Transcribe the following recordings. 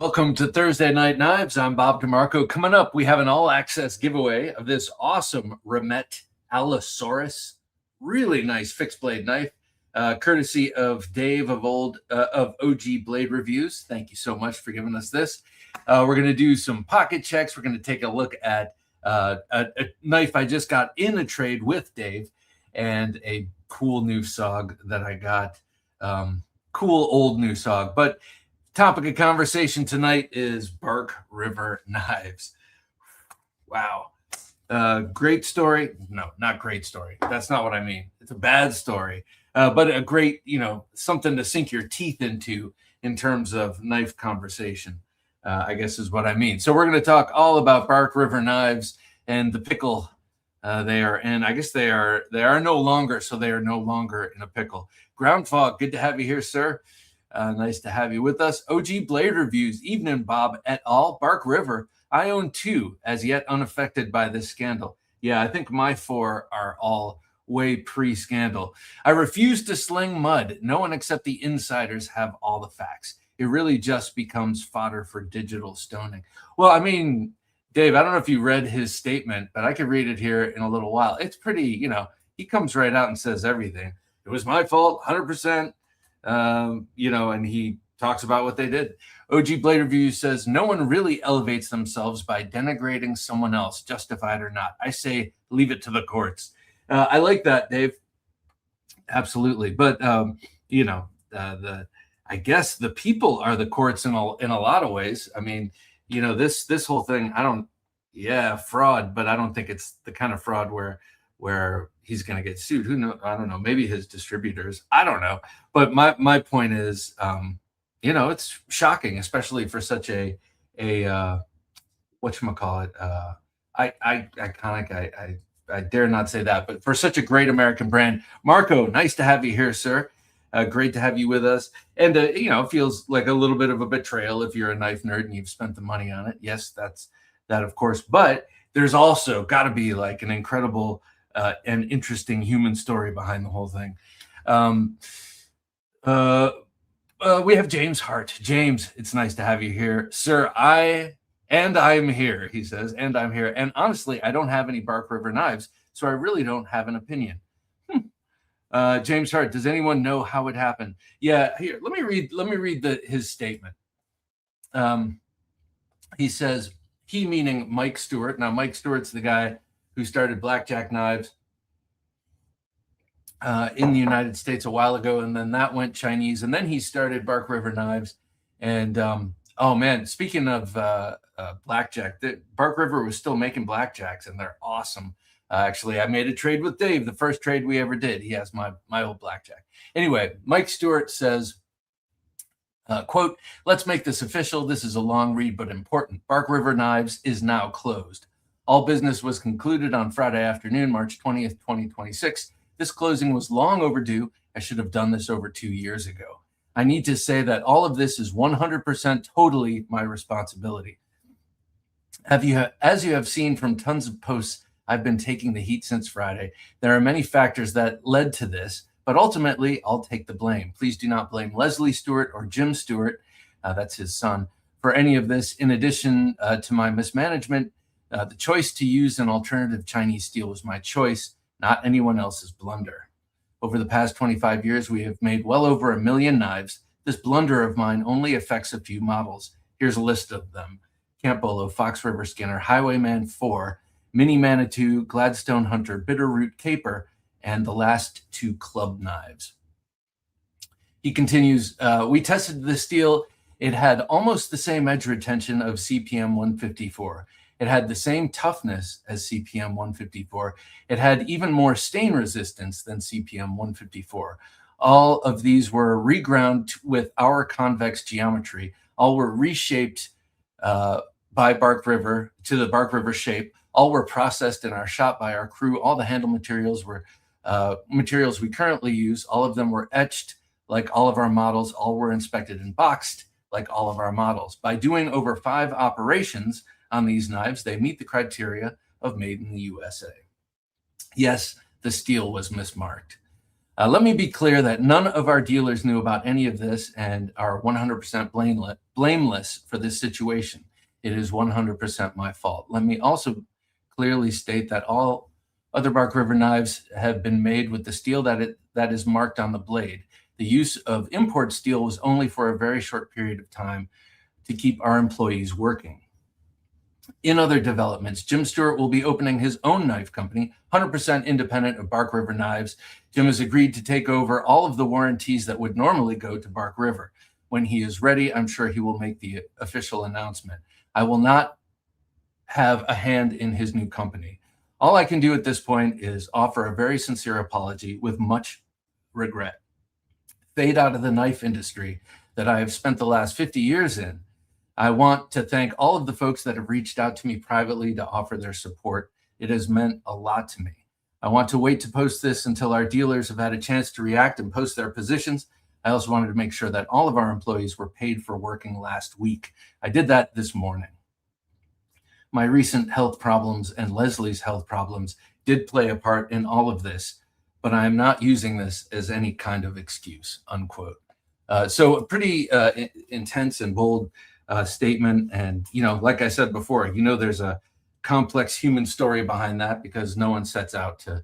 Welcome to Thursday Night Knives. I'm Bob DeMarco. Coming up, we have an all-access giveaway of this awesome Remet Allosaurus. Really nice fixed blade knife, courtesy of Dave of OG Blade Reviews. Thank you so much for giving us this. We're going to do some pocket checks. We're going to take a look at a knife I just got in a trade with Dave and a cool new SOG that I got. Cool old new SOG. But topic of conversation tonight is Bark River knives. Wow. Great story. No, not great story. That's not what I mean. It's a bad story. But a great, something to sink your teeth into in terms of knife conversation, I guess is what I mean. So we're going to talk all about Bark River knives and the pickle they are in. I guess they are no longer, so they are no longer in a pickle. Ground Fog, good to have you here, sir. Nice to have you with us. OG Blade Reviews, evening, Bob et al. Bark River, I own 2, as yet unaffected by this scandal. Yeah, I think my 4 are all way pre-scandal. I refuse to sling mud. No one except the insiders have all the facts. It really just becomes fodder for digital stoning. Well, I mean, Dave, I don't know if you read his statement, but I could read it here in a little while. It's pretty, he comes right out and says everything. It was my fault, 100%. And he talks about what they did. OG Blade Review says, no one really elevates themselves by denigrating someone else, justified or not. I say, leave it to the courts. I like that, Dave. Absolutely. But, I guess the people are the courts in a lot of ways. I mean, this whole thing, fraud, but I don't think it's the kind of fraud where he's going to get sued. Who knows? I don't know. Maybe his distributors. I don't know. But my point is, it's shocking, especially for such a whatchamacallit. I dare not say that, but for such a great American brand. Marco, nice to have you here, sir. Great to have you with us. And, it feels like a little bit of a betrayal if you're a knife nerd and you've spent the money on it. Yes, that's that, of course. But there's also got to be like an incredible and interesting human story behind the whole thing. We have James Hart. James, it's nice to have you here, sir. I'm here, he says, and I'm here. And honestly, I don't have any Bark River knives, so I really don't have an opinion. James Hart, does anyone know how it happened? Yeah, here, let me read his statement. He says, he meaning Mike Stewart. Now, Mike Stewart's the guy who started Blackjack Knives in the United States a while ago, and then that went Chinese, and then he started Bark River Knives. And oh man, speaking of blackjack, Bark River was still making blackjacks, and they're awesome. Actually, I made a trade with Dave, the first trade we ever did. He has my old blackjack. Anyway, Mike Stewart says, quote, let's make this official. This is a long read, but important. Bark River Knives is now closed. All business was concluded on Friday afternoon, March 20th, 2026. This closing was long overdue. I should have done this over 2 years ago. I need to say that all of this is 100% totally my responsibility. As you have seen from tons of posts, I've been taking the heat since Friday. There are many factors that led to this, but ultimately I'll take the blame. Please do not blame Leslie Stewart or Jim Stewart, that's his son, for any of this. In addition to my mismanagement, the choice to use an alternative Chinese steel was my choice, not anyone else's blunder. Over the past 25 years, we have made well over 1 million knives. This blunder of mine only affects a few models. Here's a list of them. Camp Bolo, Fox River Skinner, Highwayman 4, Mini Manitou, Gladstone Hunter, Bitterroot Caper, and the last 2 club knives. He continues, we tested the steel. It had almost the same edge retention of CPM 154. It had the same toughness as CPM 154. It had even more stain resistance than CPM 154. All of these were reground with our convex geometry. All were reshaped by Bark River to the Bark River shape. All were processed in our shop by our crew. All the handle materials were materials we currently use. All of them were etched like all of our models. All were inspected and boxed like all of our models. By doing over 5 operations on these knives, they meet the criteria of made in the USA. Yes, the steel was mismarked. Let me be clear that none of our dealers knew about any of this and are 100% blameless for this situation. It is 100% my fault. Let me also clearly state that all other Bark River knives have been made with the steel that is marked on the blade. The use of import steel was only for a very short period of time to keep our employees working. In other developments, Jim Stewart will be opening his own knife company, 100% independent of Bark River Knives. Jim has agreed to take over all of the warranties that would normally go to Bark River. When he is ready, I'm sure he will make the official announcement. I will not have a hand in his new company. All I can do at this point is offer a very sincere apology with much regret. Fade out of the knife industry that I have spent the last 50 years in. I want to thank all of the folks that have reached out to me privately to offer their support. It has meant a lot to me. I want to wait to post this until our dealers have had a chance to react and post their positions. I also wanted to make sure that all of our employees were paid for working last week. I did that this morning. My recent health problems and Leslie's health problems did play a part in all of this, but I am not using this as any kind of excuse, unquote. So a pretty intense and bold statement. And, like I said before, there's a complex human story behind that, because no one sets out to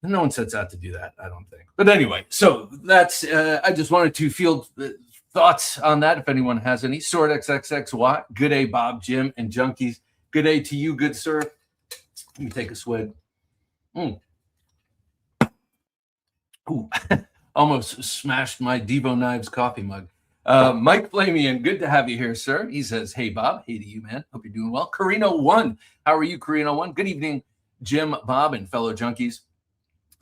do that, I don't think. But anyway, so that's, I just wanted to field thoughts on that. If anyone has any. Sword XXXY, good day, Bob, Jim, and Junkies. Good day to you, good sir. Let me take a swig. Ooh, almost smashed my Devo Knives coffee mug. Mike Flamian, good to have you here, sir. He says, hey, Bob. Hey to you, man. Hope you're doing well. Carino1, how are you, Carino1? Good evening, Jim, Bob, and fellow junkies.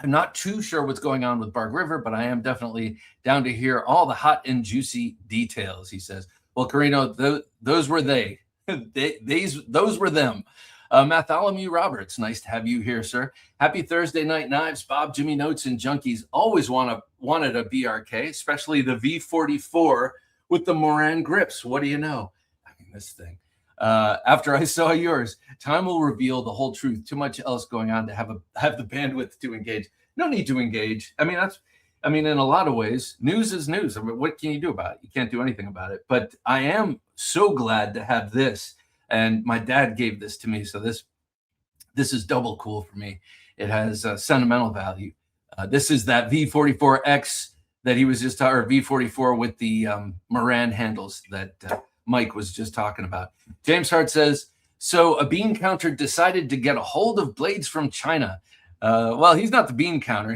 I'm not too sure what's going on with Bark River, but I am definitely down to hear all the hot and juicy details, he says. Well, Carino, those were they. Those were them. Bartholomew Roberts, nice to have you here, sir. Happy Thursday night, Knives. Bob, Jimmy Notes, and Junkies always wanted a BRK, especially the V44 with the Moran grips. What do you know? I mean, this thing. After I saw yours, time will reveal the whole truth. Too much else going on to have the bandwidth to engage. No need to engage. I mean, in a lot of ways, news is news. I mean, what can you do about it? You can't do anything about it. But I am so glad to have this. And my dad gave this to me, so this is double cool for me. It has sentimental value. This is that V44X that he was just talking, or V44 with the Moran handles that Mike was just talking about. James Hart says, so a bean counter decided to get a hold of blades from China. Well, he's not the bean counter.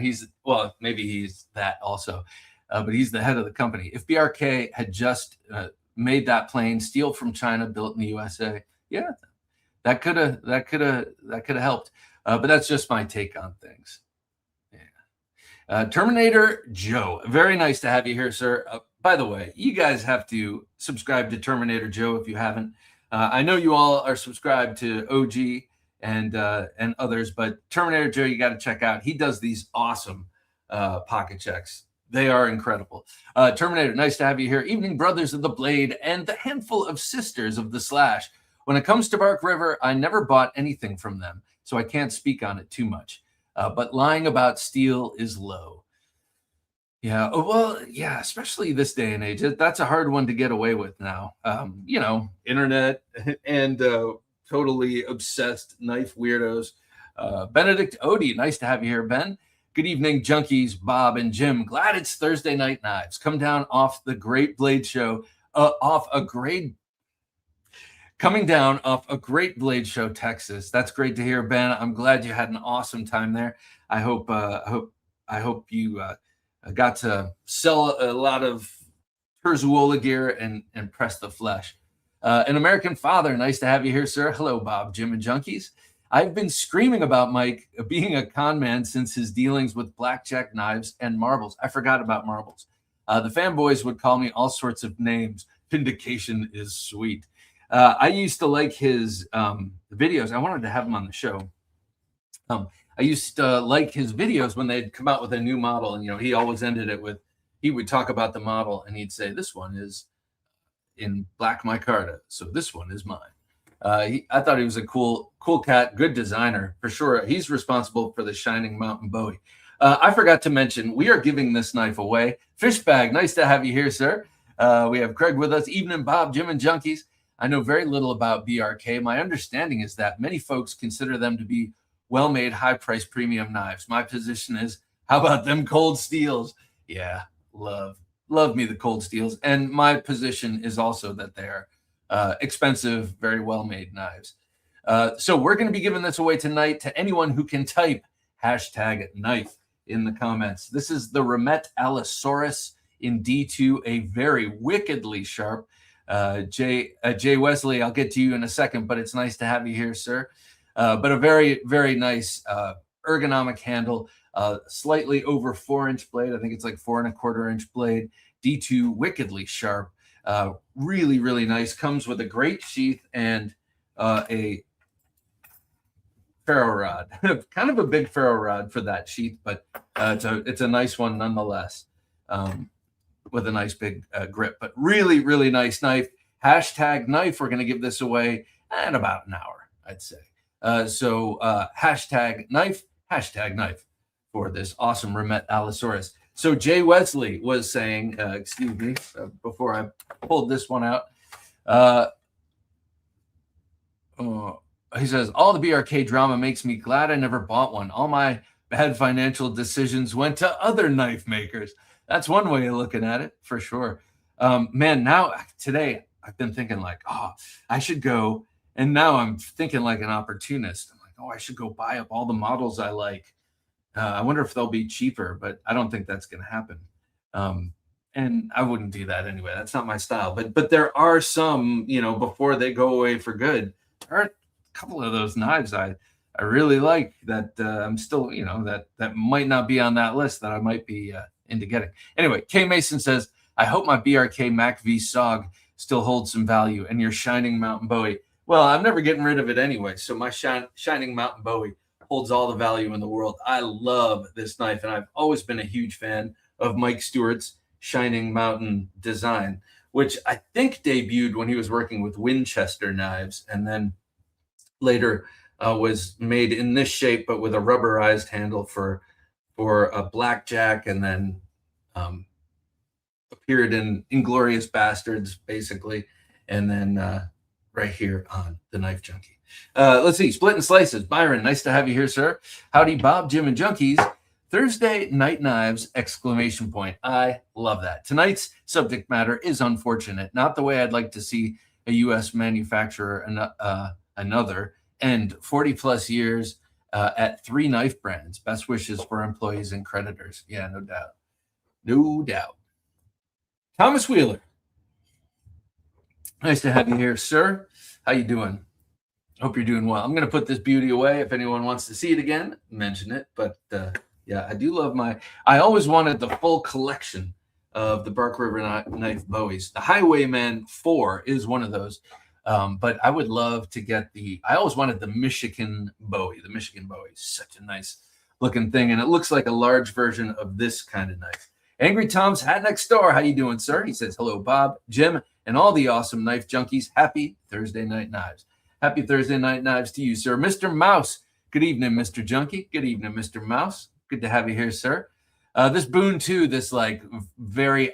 Maybe he's that also, but he's the head of the company. If BRK had just made that plane, steel from China, built in the USA, yeah, that could have helped. But that's just my take on things. Yeah. Terminator Joe, very nice to have you here, sir. By the way, you guys have to subscribe to Terminator Joe if you haven't. I know you all are subscribed to OG and others, but Terminator Joe, you got to check out. He does these awesome pocket checks. They are incredible. Terminator, nice to have you here. Evening, brothers of the Blade and the handful of sisters of the Slash. When it comes to Bark River, I never bought anything from them, so I can't speak on it too much. But lying about steel is low. Yeah, well, yeah, especially this day and age. That's a hard one to get away with now. Internet and totally obsessed knife weirdos. Benedict Odie, nice to have you here, Ben. Good evening, Junkies, Bob, and Jim. Glad it's Thursday Night Knives. Come down off the Great Blade Show, coming down off a Great Blade Show, Texas. That's great to hear, Ben. I'm glad you had an awesome time there. I hope you got to sell a lot of Terzuola gear and press the flesh. An American Father, nice to have you here, sir. Hello, Bob, Jim, and Junkies. I've been screaming about Mike being a con man since his dealings with blackjack, knives, and marbles. I forgot about marbles. The fanboys would call me all sorts of names. Vindication is sweet. I used to like his videos. I wanted to have him on the show. I used to like his videos when they'd come out with a new model. And, he always ended it with, he would talk about the model and he'd say, this one is in black micarta, so this one is mine. I thought he was a cool cat, good designer for sure. He's responsible for the Shining Mountain Bowie. I forgot to mention, we are giving this knife away. Fishbag, nice to have you here, sir. We have Craig with us. Evening, Bob, Jim, and Junkies. I know very little about BRK. My understanding is that many folks consider them to be well-made, high-priced premium knives. My position is, how about them cold steels? Yeah, love me the cold steels. And my position is also that they're expensive, very well-made knives. So we're going to be giving this away tonight to anyone who can type #knife in the comments. This is the Remet Allosaurus in D2, a very wickedly sharp. Jay Wesley, I'll get to you in a second, but it's nice to have you here, sir. But a very, very nice ergonomic handle, slightly over 4-inch blade. I think it's like 4¼ inch blade. D2, wickedly sharp. Really, really nice. Comes with a great sheath and a ferro rod. Kind of a big ferro rod for that sheath, but it's a nice one nonetheless. With a nice big grip, but really, really nice knife. #knife. We're going to give this away in about an hour, I'd say. So #knife for this awesome Remet Allosaurus. So Jay Wesley was saying, excuse me, before I pulled this one out. He says, all the BRK drama makes me glad I never bought one. All my bad financial decisions went to other knife makers. That's one way of looking at it, for sure. Man, now today I've been thinking like, oh, I should go. And now I'm thinking like an opportunist. I'm like, oh, I should go buy up all the models I like. I wonder if they'll be cheaper, but I don't think that's going to happen. And I wouldn't do that anyway. That's not my style. But there are some, before they go away for good, there are a couple of those knives I really like that I'm still, that might not be on that list that I might be into getting. Anyway, K Mason says, I hope my BRK Mac V SOG still holds some value and your Shining Mountain Bowie. Well, I'm never getting rid of it anyway. So my Shining Mountain Bowie holds all the value in the world. I love this knife, and I've always been a huge fan of Mike Stewart's Shining Mountain design, which I think debuted when he was working with Winchester knives, and then later was made in this shape, but with a rubberized handle for a blackjack, and then appeared in Inglorious Bastards, basically, and then right here on The Knife Junkie. Let's see, Split and Slices. Byron, nice to have you here, sir. Howdy, Bob, Jim, and Junkies. Thursday Night Knives, ! I love that. Tonight's subject matter is unfortunate, not the way I'd like to see a U.S. manufacturer another end 40-plus years at 3 knife brands. Best wishes for employees and creditors. Yeah, no doubt. No doubt. Thomas Wheeler. Nice to have you here, sir. How you doing? Hope you're doing well. I'm going to put this beauty away. If anyone wants to see it again, mention it. But yeah, I do love I always wanted the full collection of the Bark River Knife Bowies. The Highwayman 4 is one of those. But I would love to get I always wanted the Michigan Bowie. The Michigan Bowie is such a nice looking thing. And it looks like a large version of this kind of knife. Angry Tom's Hat Next Door. How you doing, sir? He says, hello, Bob, Jim, and all the awesome knife junkies. Happy Thursday Night Knives. Happy Thursday Night Knives to you, sir. Mr. Mouse. Good evening, Mr. Junkie. Good evening, Mr. Mouse. Good to have you here, sir. This Boone 2, this like very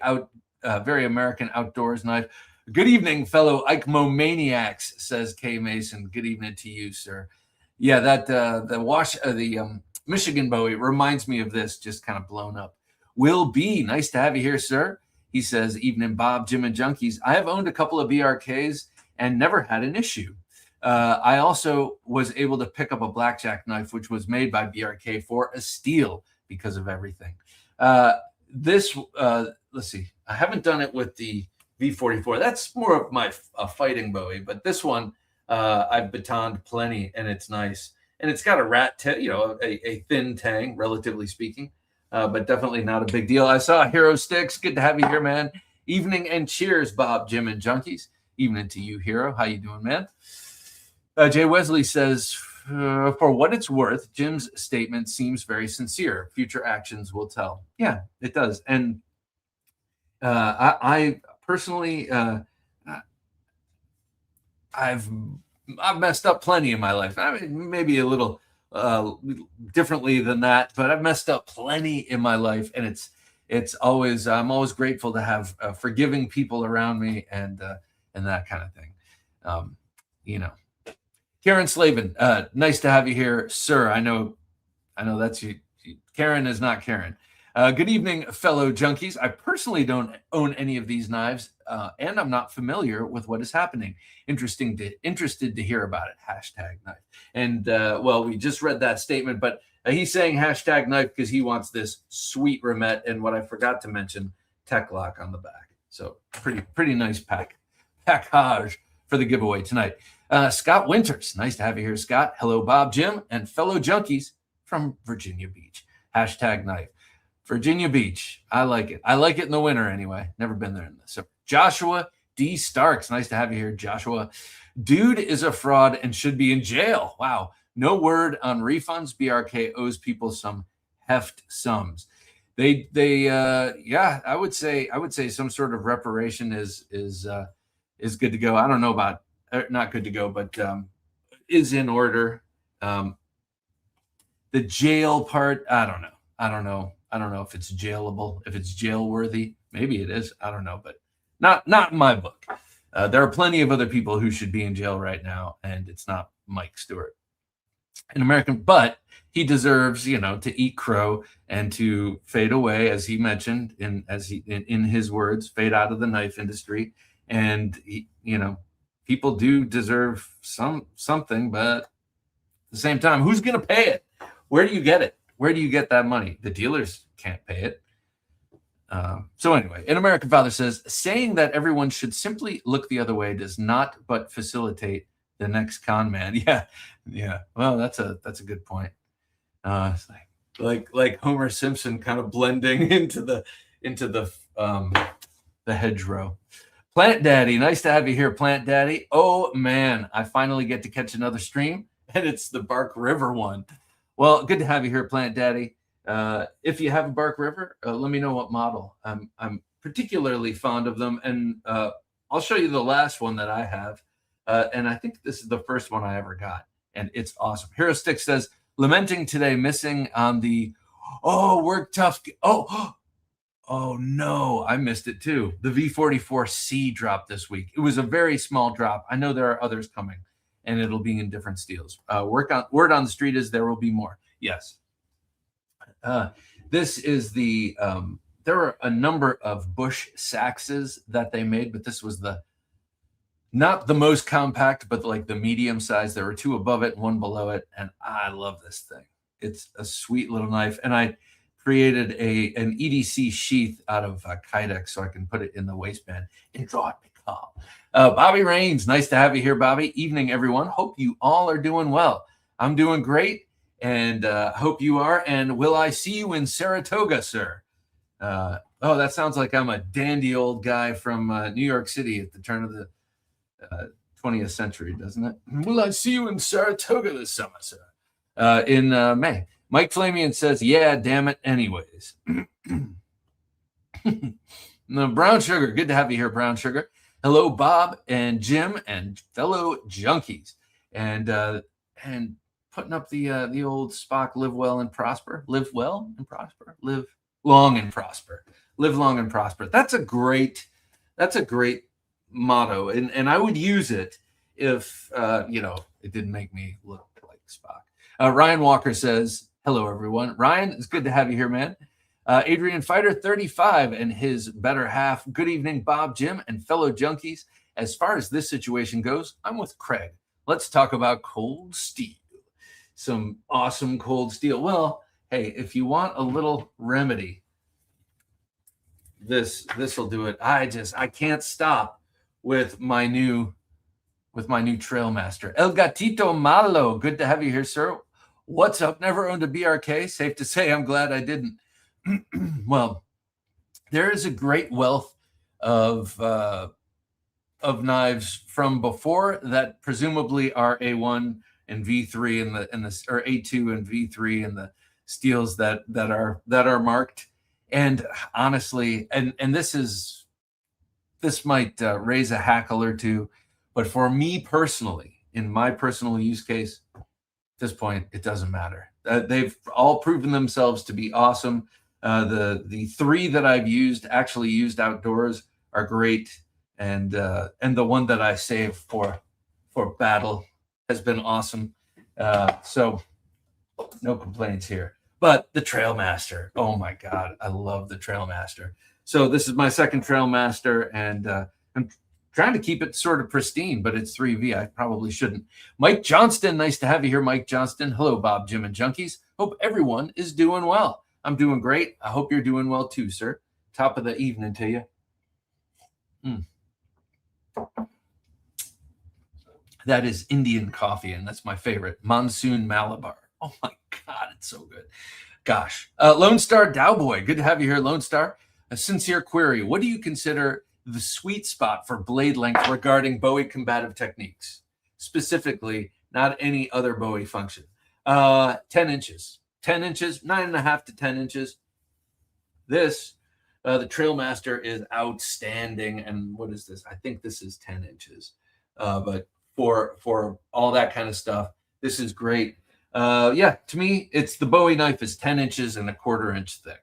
American outdoors knife. Good evening, fellow Icmo-maniacs, says K. Mason. Good evening to you, sir. Yeah, that the Michigan Bowie reminds me of this, just kind of blown up. Will B, nice to have you here, sir. He says, evening, Bob, Jim, and Junkies. I have owned a couple of BRKs and never had an issue. I also was able to pick up a blackjack knife, which was made by BRK for a steal because of everything. Let's see. I haven't done it with the V44. That's more of my fighting Bowie, but this one I've batoned plenty, and it's nice. And it's got a thin tang, relatively speaking, but definitely not a big deal. I saw Hero Sticks. Good to have you here, man. Evening and cheers, Bob, Jim, and Junkies. Evening to you, Hero. How you doing, man? Jay Wesley says, for what it's worth, Jim's statement seems very sincere. Future actions will tell. Yeah, it does. And I personally, I've messed up plenty in my life. I mean, maybe a little differently than that, but I've messed up plenty in my life, and I'm always grateful to have forgiving people around me and that kind of thing. You know, Karen Slavin, nice to have you here, sir. I know that's you. Karen is not Karen. Good evening, fellow junkies. I personally don't own any of these knives, and I'm not familiar with what is happening. Interested to hear about it. #knife. And well, we just read that statement, but he's saying #knife because he wants this sweet remet and what I forgot to mention, tech lock on the back. So pretty nice package for the giveaway tonight. Scott Winters, nice to have you here, Scott. Hello, Bob, Jim, and fellow junkies from Virginia Beach. #knife. Virginia Beach. I like it. I like it in the winter anyway. Never been there in this. So Joshua D. Starks. Nice to have you here, Joshua. Dude is a fraud and should be in jail. Wow. No word on refunds. BRK owes people some heft sums. I would say some sort of reparation is good to go. I don't know about not good to go, but is in order. The jail part, I don't know if it's jailable, if it's jail worthy. Maybe it is. I don't know, but not in my book. There are plenty of other people who should be in jail right now, and it's not Mike Stewart. An American, but he deserves, to eat crow and to fade away, as he mentioned, in his words, fade out of the knife industry. And people do deserve something, but at the same time, who's going to pay it? Where do you get it? Where do you get that money? The dealers can't pay it. So anyway, an American father says, saying that everyone should simply look the other way does not but facilitate the next con man. Yeah. Well, that's a good point. It's like Homer Simpson kind of blending into the hedgerow. Plant Daddy, nice to have you here, Plant Daddy. Oh man, I finally get to catch another stream, and it's the Bark River one. Well, good to have you here, Plant Daddy. If you have a Bark River, let me know what model. I'm particularly fond of them, and I'll show you the last one that I have. And I think this is the first one I ever got, and it's awesome. Hero Stick says, lamenting today, missing on the work tough. Oh no, I missed it too. The V44C dropped this week. It was a very small drop. I know there are others coming, and it'll be in different steels. Word on the street is there will be more. Yes. This is the there were a number of Bush Saxes that they made, but this was not the most compact, but like the medium size. There were two above it and one below it, and I love this thing. It's a sweet little knife, and I created an EDC sheath out of Kydex so I can put it in the waistband and draw it calm. Bobby Rains, nice to have you here, Bobby. Evening, everyone. Hope you all are doing well. I'm doing great, and hope you are. And will I see you in Saratoga, sir? That sounds like I'm a dandy old guy from New York City at the turn of the 20th century, doesn't it? Will I see you in Saratoga this summer, sir? In May. Mike Flamian says, yeah, damn it, anyways. No, Brown Sugar, good to have you here, Brown Sugar. Hello, Bob and Jim and fellow junkies. And putting up the old Spock, live well and prosper. Live well and prosper. Live long and prosper. Live long and prosper. That's a great motto. And I would use it if, it didn't make me look like Spock. Ryan Walker says, hello, everyone. Ryan, it's good to have you here, man. Adrian Fighter 35 and his better half. Good evening, Bob, Jim, and fellow junkies. As far as this situation goes, I'm with Craig. Let's talk about cold steel. Some awesome cold steel. Well, hey, if you want a little remedy, this will do it. I can't stop with my new Trailmaster. El Gatito Malo, good to have you here, sir. What's up? Never owned a BRK. Safe to say I'm glad I didn't. Well, there is a great wealth of knives from before that presumably are A1 and V3 or A2 and V3 and the steels that are marked. And honestly, and this might raise a hackle or two, but for me personally, in my personal use case, at this point, it doesn't matter. They've all proven themselves to be awesome. The three that I've actually used outdoors are great, and the one that I saved for battle has been awesome. So no complaints here. But the Trailmaster, oh my God, I love the Trailmaster. So this is my second Trailmaster, and I'm trying to keep it sort of pristine, but it's 3V. I probably shouldn't. Mike Johnston, nice to have you here, Mike Johnston. Hello, Bob, Jim, and Junkies. Hope everyone is doing well. I'm doing great. I hope you're doing well too, sir. Top of the evening to you. That is Indian coffee, and that's my favorite. Monsoon Malabar. Oh my God, it's so good. Gosh. Lone Star Dowboy, good to have you here, Lone Star. A sincere query. What do you consider the sweet spot for blade length regarding Bowie combative techniques? Specifically, not any other Bowie function. 10 inches. 10 inches, 9.5 to 10 inches. This, the Trailmaster is outstanding. And what is this? I think this is 10 inches. But for all that kind of stuff, this is great. Yeah, to me, it's the Bowie knife is 10 inches and 1/4 inch thick.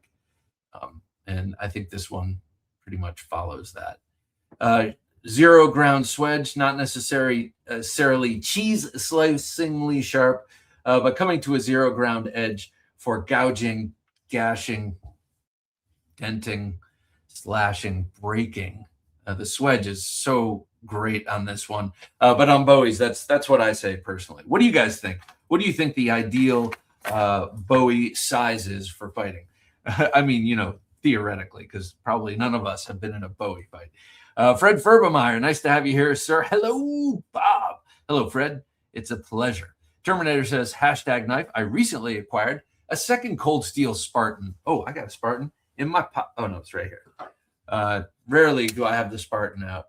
And I think this one pretty much follows that. 0 ground swedge, not necessarily cheese slicingly sharp, but coming to a 0 ground edge for gouging, gashing, denting, slashing, breaking. The swedge is so great on this one. But on Bowie's, that's what I say personally. What do you guys think? What do you think the ideal Bowie size is for fighting? I mean, theoretically, because probably none of us have been in a Bowie fight. Fred Ferbemeyer, nice to have you here, sir. Hello, Bob. Hello, Fred. It's a pleasure. Terminator says, #knife. I recently acquired a second Cold Steel Spartan. Oh, I got a Spartan in my oh, no, it's right here. Rarely do I have the Spartan out.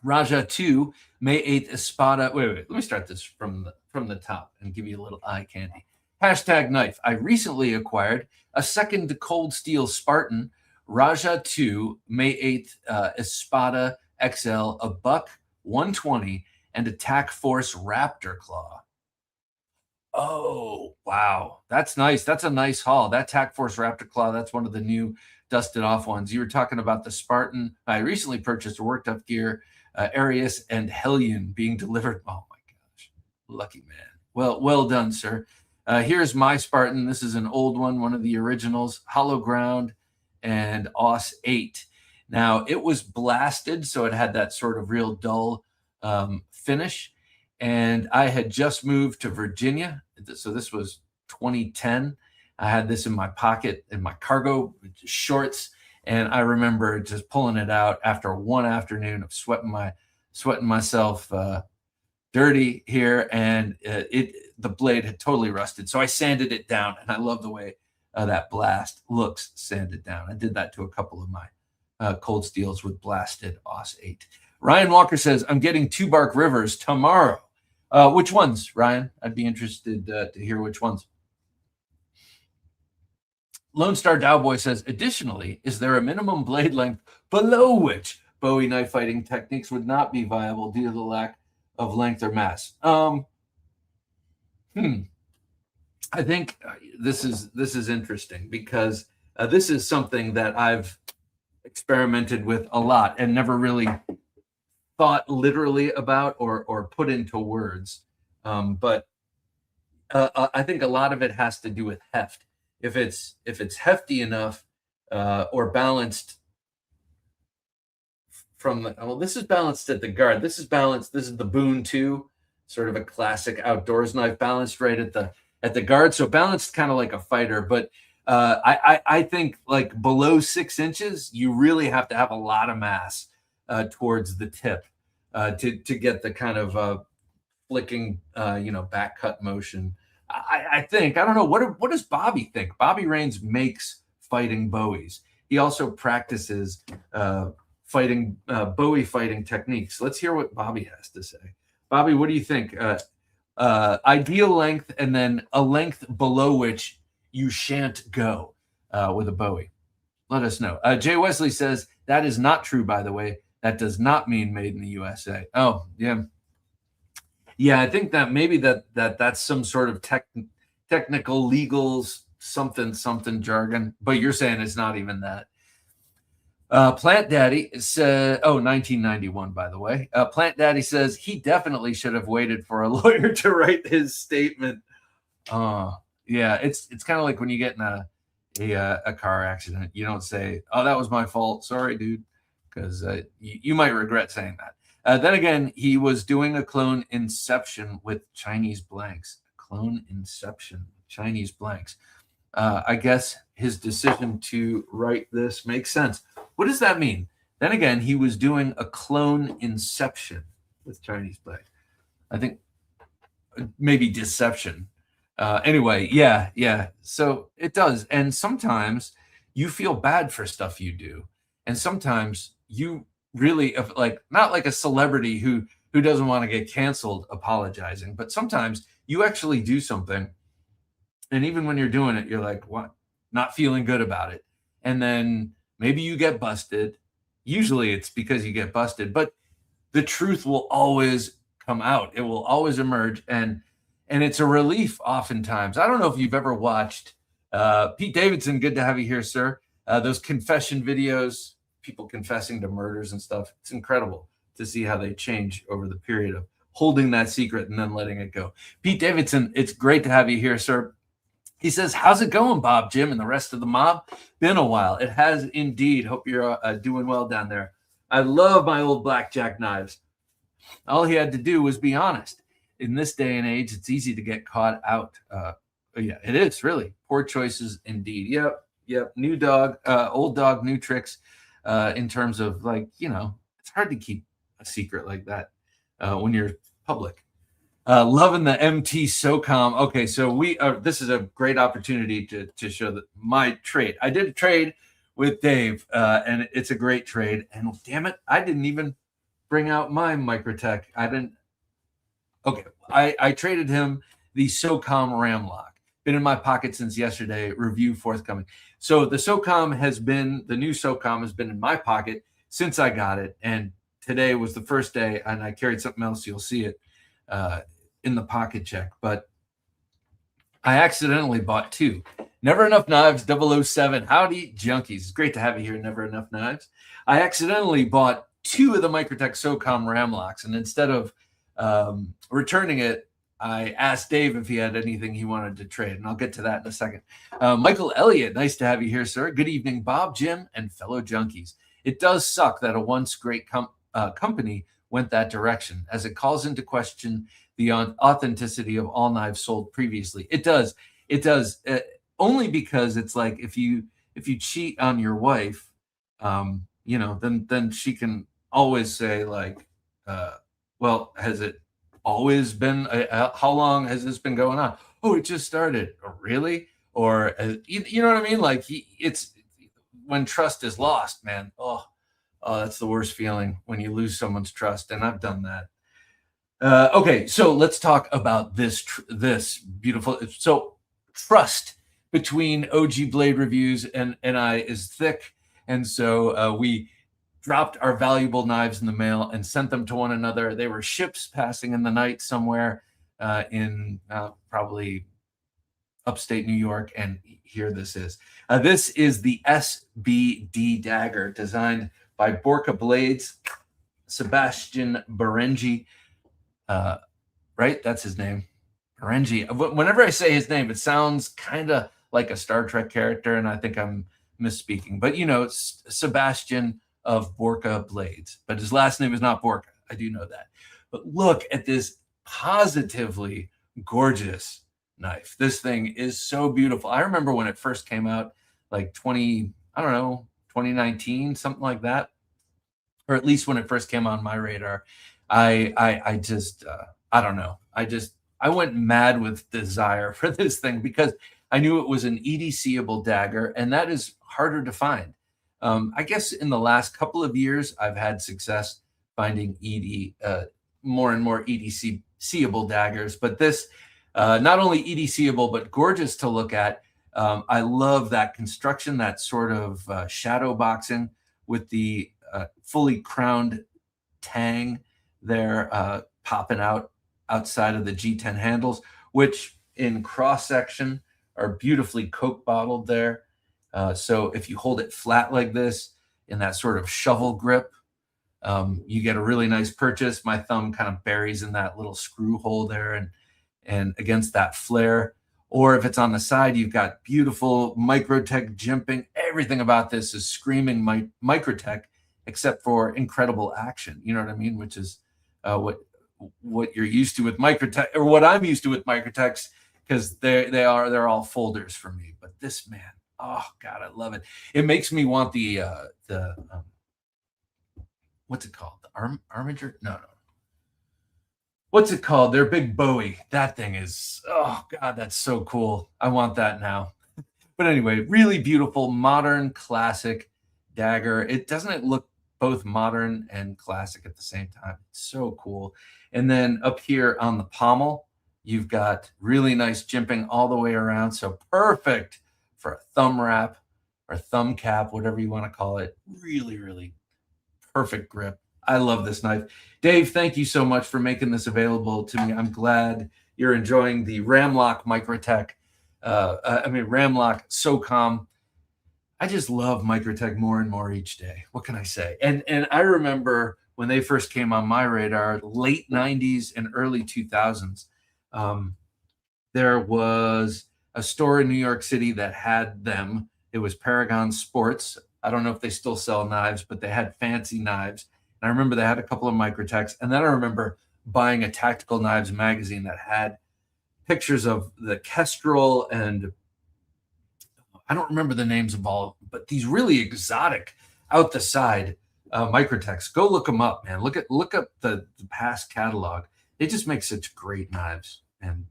Raja 2, May 8th, Espada. Wait. Let me start this from the top and give you a little eye candy. #knife. I recently acquired a second Cold Steel Spartan, Raja 2, May 8th, Espada XL, a buck 120, and Attack Force Raptor Claw. Oh, wow. That's nice. That's a nice haul. That Attack Force Raptor Claw, that's one of the new dusted off ones. You were talking about the Spartan. I recently purchased a Worked Up Gear, Arius and Hellion being delivered. Oh my gosh. Lucky man. Well done, sir. Here's my Spartan. This is an old one of the originals, Hollow Ground and Aus 8. Now, it was blasted, so it had that sort of real dull finish. And I had just moved to Virginia. So this was 2010. I had this in my pocket in my cargo shorts. And I remember just pulling it out after one afternoon of sweating myself dirty here. And the blade had totally rusted. So I sanded it down. And I love the way that blast looks sanded down. I did that to a couple of my Cold Steels with blasted Aus 8. Ryan Walker says, I'm getting 2 Bark Rivers tomorrow. Which ones, Ryan? I'd be interested to hear which ones. Lone Star Dowboy says, additionally, is there a minimum blade length below which Bowie knife fighting techniques would not be viable due to the lack of length or mass? I think this is interesting because this is something that I've experimented with a lot and never really thought literally about or put into words. But I think a lot of it has to do with heft. If it's hefty enough or balanced from the, this is balanced at the guard. This is balanced. This is the Boone 2, sort of a classic outdoors knife, balanced right at the guard. So balanced kind of like a fighter. But I think like below 6 inches, you really have to have a lot of mass towards the tip to get the kind of flicking, back cut motion. I think, I don't know, what does Bobby think? Bobby Rains makes fighting Bowies. He also practices fighting Bowie fighting techniques. Let's hear what Bobby has to say. Bobby, what do you think? Ideal length and then a length below which you shan't go with a Bowie. Let us know. Jay Wesley says, that is not true, by the way. That does not mean made in the USA. Oh, yeah. Yeah, I think that maybe that's some sort of technical legal something jargon, but you're saying it's not even that. Plant Daddy said, 1991, by the way. Plant Daddy says he definitely should have waited for a lawyer to write his statement. Yeah, it's kind of like when you get in a car accident. You don't say, "Oh, that was my fault. Sorry, dude," because you might regret saying that. Then again, he was doing a clone inception with Chinese blanks. Clone inception, Chinese blanks. I guess his decision to write this makes sense. What does that mean? Then again, he was doing a clone inception with Chinese blanks. I think maybe deception. Anyway, yeah. So it does. And sometimes you feel bad for stuff you do. And sometimes you really, like, not like a celebrity who doesn't want to get canceled apologizing, but sometimes you actually do something. And even when you're doing it, you're like, what? Not feeling good about it. And then maybe you get busted. Usually it's because you get busted, but the truth will always come out. It will always emerge. And it's a relief oftentimes. I don't know if you've ever watched Pete Davidson. Good to have you here, sir. Those confession videos, people confessing to murders and stuff. It's incredible to see how they change over the period of holding that secret and then letting it go. Pete Davidson, it's great to have you here, sir. He says, how's it going, Bob, Jim, and the rest of the mob? Been a while. It has indeed. Hope you're doing well down there. I love my old blackjack knives. All he had to do was be honest. In this day and age, it's easy to get caught out. Yeah, it is, really. Poor choices indeed. Yep. New dog, old dog, new tricks in terms of, like, it's hard to keep a secret like that when you're public. Loving the MT SOCOM. Okay, so this is a great opportunity to show that my trade. I did a trade with Dave, and it's a great trade. And damn it, I didn't even bring out my Microtech. I didn't. Okay, I traded him the SOCOM RAM lock. Been in my pocket since yesterday. Review forthcoming. So the new SOCOM has been in my pocket since I got it, and today was the first day, and I carried something else. You'll see it in the pocket check, but I accidentally bought two. Never Enough Knives 007. Howdy, junkies. It's great to have you here, Never Enough Knives. I accidentally bought two of the Microtech SOCOM RAM locks, and instead of returning it, I asked Dave if he had anything he wanted to trade, and I'll get to that in a second. Michael Elliott, nice to have you here, sir. Good evening, Bob, Jim, and fellow junkies. It does suck that a once great company went that direction, as it calls into question the authenticity of all knives sold previously. It does. Only because it's like if you cheat on your wife, then she can always say, like, well, has it always been? How long has this been going on? Oh, it just started. Oh, really? Or you know what I mean? Like, it's when trust is lost, man. Oh, that's the worst feeling, when you lose someone's trust, and I've done that. Okay, so let's talk about this beautiful. So trust between OG Blade Reviews and I is thick, and so we dropped our valuable knives in the mail and sent them to one another. They were ships passing in the night somewhere in probably upstate New York, and here this is. This is the SBD Dagger, designed by Borka Blades, Sebastian Berengi. Right? That's his name. Berengi. Whenever I say his name, it sounds kind of like a Star Trek character, and I think I'm misspeaking. But, it's Sebastian of Borka Blades. But his last name is not Borka. I do know that. But look at this positively gorgeous knife. This thing is so beautiful. I remember when it first came out, like 2019, something like that. Or at least when it first came on my radar. I just I don't know. I went mad with desire for this thing because I knew it was an EDC-able dagger, and that is harder to find. I guess in the last couple of years, I've had success finding more and more EDC-able daggers, but this not only EDC-able but gorgeous to look at. I love that construction, that sort of shadow boxing with the fully crowned tang there popping out outside of the G10 handles, which in cross section are beautifully Coke bottled there. So if you hold it flat like this in that sort of shovel grip, you get a really nice purchase. My thumb kind of buries in that little screw hole there and against that flare. Or if it's on the side, you've got beautiful Microtech jimping. Everything about this is screaming Microtech, except for incredible action. You know what I mean? Which is what you're used to with Microtech, or what I'm used to with Microtechs, because they're all folders for me. But this, man, oh God, I love it. It makes me want the what's it called? The Armiger? No. What's it called? Their big Bowie. That thing is, oh God, that's so cool. I want that now. But anyway, really beautiful, modern, classic dagger. Doesn't it look both modern and classic at the same time? It's so cool. And then up here on the pommel, you've got really nice jimping all the way around. So perfect for a thumb wrap or thumb cap, whatever you want to call it. Really, really perfect grip. I love this knife. Dave, thank you so much for making this available to me. I'm glad you're enjoying the Ramlock Microtech. Ramlock SOCOM. I just love Microtech more and more each day. What can I say? And I remember when they first came on my radar, late 90s and early 2000s, there was a store in New York City that had them. It was Paragon Sports. I don't know if they still sell knives, but they had fancy knives. And I remember they had a couple of Microtechs. And then I remember buying a Tactical Knives magazine that had pictures of the Kestrel, and I don't remember the names of all, but these really exotic out the side Microtechs. Go look them up, man. Look up the past catalog. They just make such great knives. And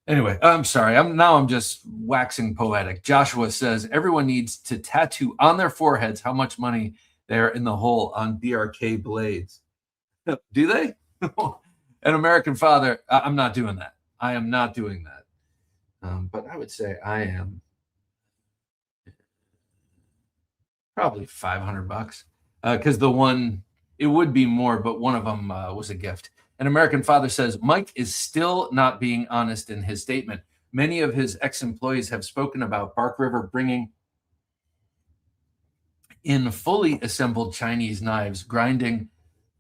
anyway, I'm sorry. I'm just waxing poetic. Joshua says everyone needs to tattoo on their foreheads how much money they're in the hole on BRK blades. Do they? An American Father. I'm not doing that. I am not doing that. But I would say I am probably $500 because the one, it would be more, but one of them was a gift. An American Father says Mike is still not being honest in his statement. Many of his ex-employees have spoken about Bark River bringing in fully assembled Chinese knives, grinding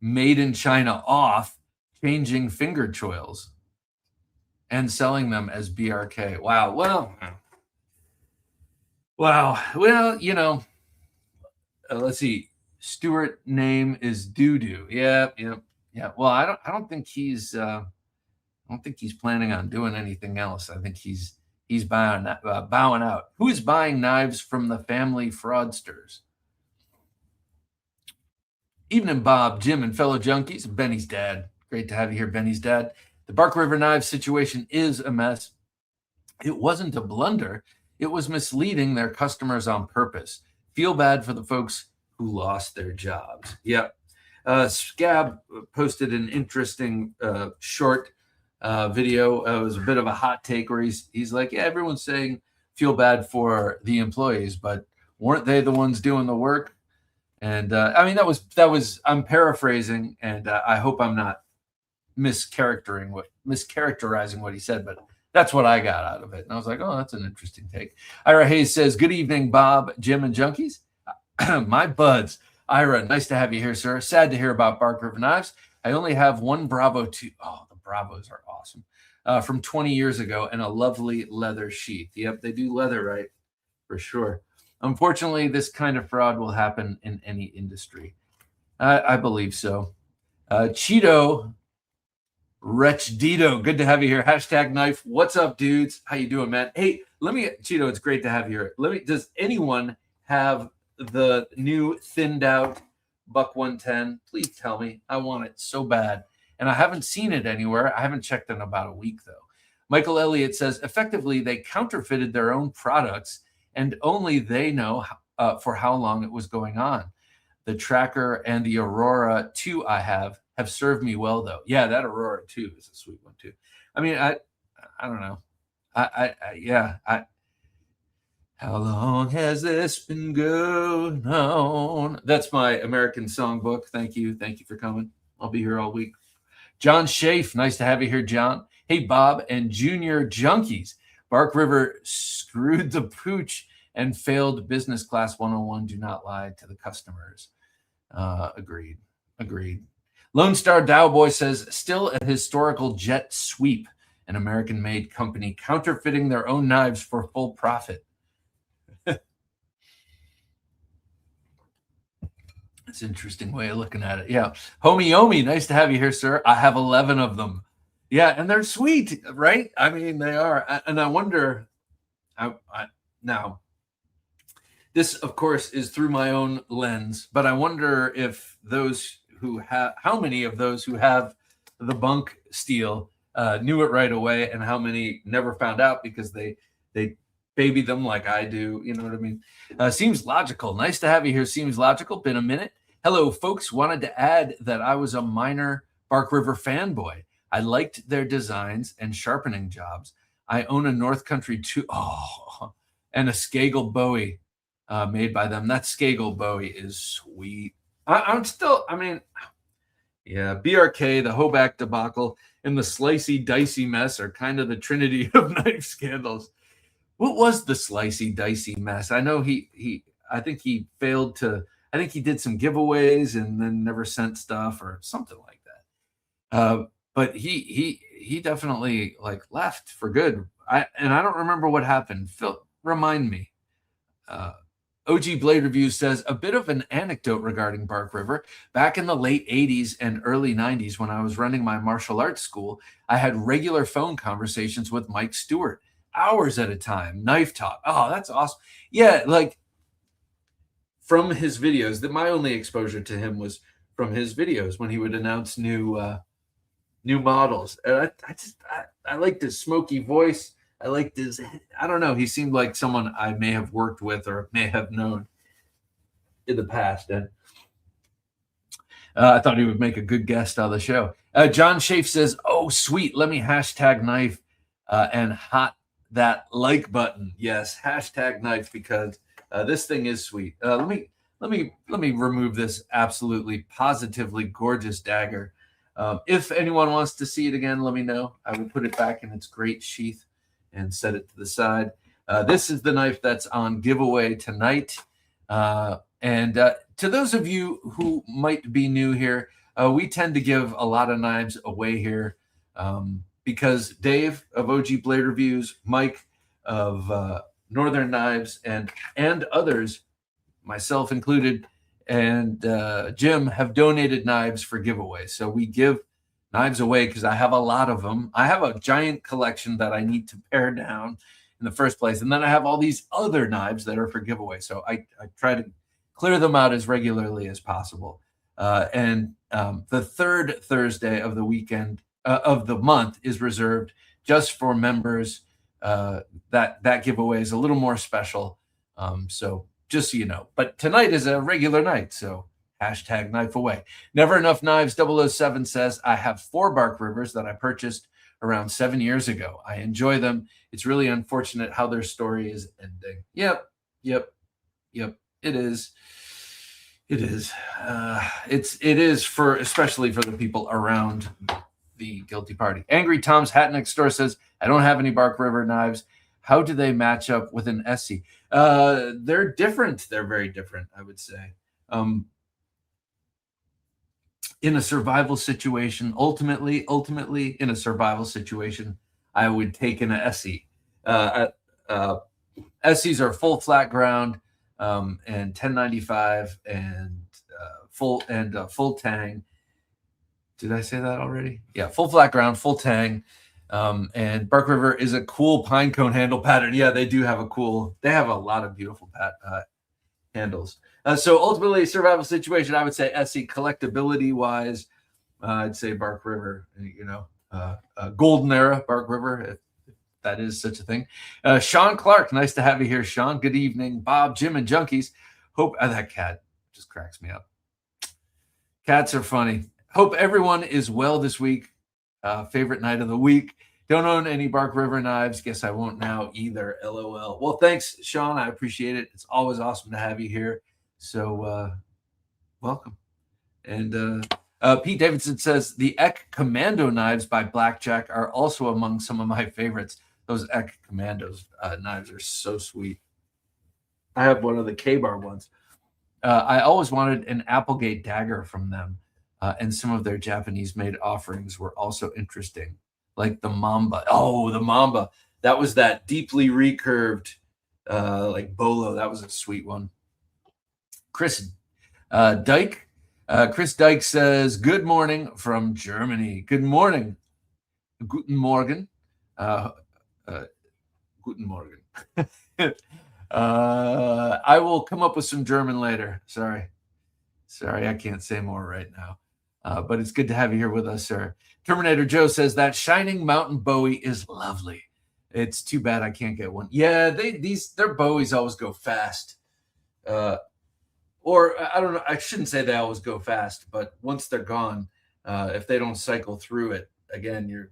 made in China off, changing finger choils, and selling them as BRK. Wow. Well, you know, let's see. Stewart name is Doo-Doo. Yeah. Well, I don't think he's planning on doing anything else. I think he's bowing out. Who is buying knives from the family fraudsters? Evening, Bob, Jim, and fellow junkies. Benny's dad. Great to have you here, Benny's dad. The Bark River Knives situation is a mess. It wasn't a blunder. It was misleading their customers on purpose. Feel bad for the folks who lost their jobs. Yep. Scab posted an interesting short video. It was a bit of a hot take where he's like, yeah, everyone's saying feel bad for the employees, but weren't they the ones doing the work? And I mean, that was I'm paraphrasing, and I hope I'm not mischaracterizing what he said, but that's what I got out of it. And I was like, oh, that's an interesting take. Ira Hayes says, good evening, Bob, Jim, and junkies. My buds. Ira, nice to have you here, sir. Sad to hear about Bark River Knives. I only have one Bravo 2. Oh, the Bravos are awesome. From 20 years ago, and a lovely leather sheath. Yep, they do leather right, for sure. Unfortunately, this kind of fraud will happen in any industry. I believe so. Cheeto Rechdito, good to have you here. Hashtag knife. What's up, dudes? How you doing, man? Hey, Cheeto, it's great to have you here. Does anyone have the new thinned out Buck 110? Please tell me. I want it so bad. And I haven't seen it anywhere. I haven't checked in about a week, though. Michael Elliott says, effectively, they counterfeited their own products, and only they know for how long it was going on. The Tracker and the Aurora 2 I have served me well, though. Yeah, that Aurora 2 is a sweet one, too. I mean, I don't know. How long has this been going on? That's my American songbook. Thank you. Thank you for coming. I'll be here all week. John Schaaf, nice to have you here, John. Hey, Bob and Junior Junkies. Bark River screwed the pooch and failed business class 101. Do not lie to the customers. Agreed. Lone Star Dowboy says, still a historical jet sweep, an American-made company counterfeiting their own knives for full profit. That's an interesting way of looking at it. Yeah. Homie Yomi, nice to have you here, sir. I have 11 of them. Yeah, and they're sweet, right? I mean, they are. And I wonder, now, this, of course, is through my own lens, but I wonder if those who have, how many of those who have the bunk steel knew it right away, and how many never found out because they baby them like I do. You know what I mean? Seems logical. Nice to have you here. Seems logical. Been a minute. Hello, folks. Wanted to add that I was a minor Bark River fanboy. I liked their designs and sharpening jobs. I own a North Country 2 and a Skagel Bowie made by them. That Skagel Bowie is sweet. I'm still, I mean, yeah, BRK, the Hoback debacle, and the slicey dicey mess are kind of the trinity of knife scandals. What was the slicey dicey mess? I know I think he failed to, I think he did some giveaways and then never sent stuff or something like that. But he definitely like left for good. I don't remember what happened. Phil, remind me. OG Blade Review says, a bit of an anecdote regarding Bark River. Back in the late 80s and early 90s, when I was running my martial arts school, I had regular phone conversations with Mike Stewart, hours at a time, knife talk. Oh, that's awesome. Yeah, like from his videos, that my only exposure to him was from his videos when he would announce new models. And I liked his smoky voice. I liked his, I don't know, he seemed like someone I may have worked with or may have known in the past. And I thought he would make a good guest on the show. John Schaaf says, oh, sweet, let me hashtag knife and hot that like button. Yes, hashtag knife, because this thing is sweet. Let me remove this absolutely positively gorgeous dagger. If anyone wants to see it again, let me know. I will put it back in its great sheath and set it to the side. This is the knife that's on giveaway tonight. And to those of you who might be new here, we tend to give a lot of knives away here because Dave of OG Blade Reviews, Mike of Northern Knives, and others, myself included, and Jim have donated knives for giveaways. So we give knives away because I have a lot of them. I have a giant collection that I need to pare down in the first place. And then I have all these other knives that are for giveaway. So I try to clear them out as regularly as possible. And the third Thursday of the weekend of the month is reserved just for members. That giveaway is a little more special. So just so you know. But tonight is a regular night, so hashtag knife away. Never Enough Knives 007 says, I have 4 Bark Rivers that I purchased around 7 years ago. I enjoy them. It's really unfortunate how their story is ending. Yep. It is. It is for, especially for the people around the guilty party. Angry Tom's Hat Next Door says, I don't have any Bark River knives. How do they match up with an SE? They're different. They're very different, I would say. In a survival situation, ultimately, in a survival situation, I would take in a SE. SEs are full flat ground and 1095 and full tang. Did I say that already? Yeah, full flat ground, full tang. And Bark River is a cool pine cone handle pattern. Yeah, they do have they have a lot of beautiful handles. So ultimately, survival situation, I would say SE. Collectability wise, I'd say Bark River, golden era Bark River, if that is such a thing. Sean Clark, nice to have you here, Sean. Good evening, Bob, Jim, and Junkies. Hope that cat just cracks me up. Cats are funny. Hope everyone is well this week. Favorite night of the week. Don't own any Bark River knives. Guess I won't now either. LOL. Well, thanks, Sean. I appreciate it. It's always awesome to have you here. So welcome. And Pete Davidson says the Eck Commando knives by Blackjack are also among some of my favorites. Those Ek Commandos knives are so sweet. I have one of the K-Bar ones. I always wanted an Applegate dagger from them, and some of their Japanese-made offerings were also interesting, like the Mamba. Oh, the Mamba. That was that deeply recurved, like bolo. That was a sweet one. Chris Dyke. Chris Dyke says, good morning from Germany. Good morning. Guten Morgen. Guten Morgen. I will come up with some German later. Sorry, I can't say more right now. But it's good to have you here with us, sir. Terminator Joe says that Shining Mountain Bowie is lovely. It's too bad I can't get one. Yeah, their Bowies always go fast. Or I don't know. I shouldn't say they always go fast, but once they're gone, if they don't cycle through it again, you're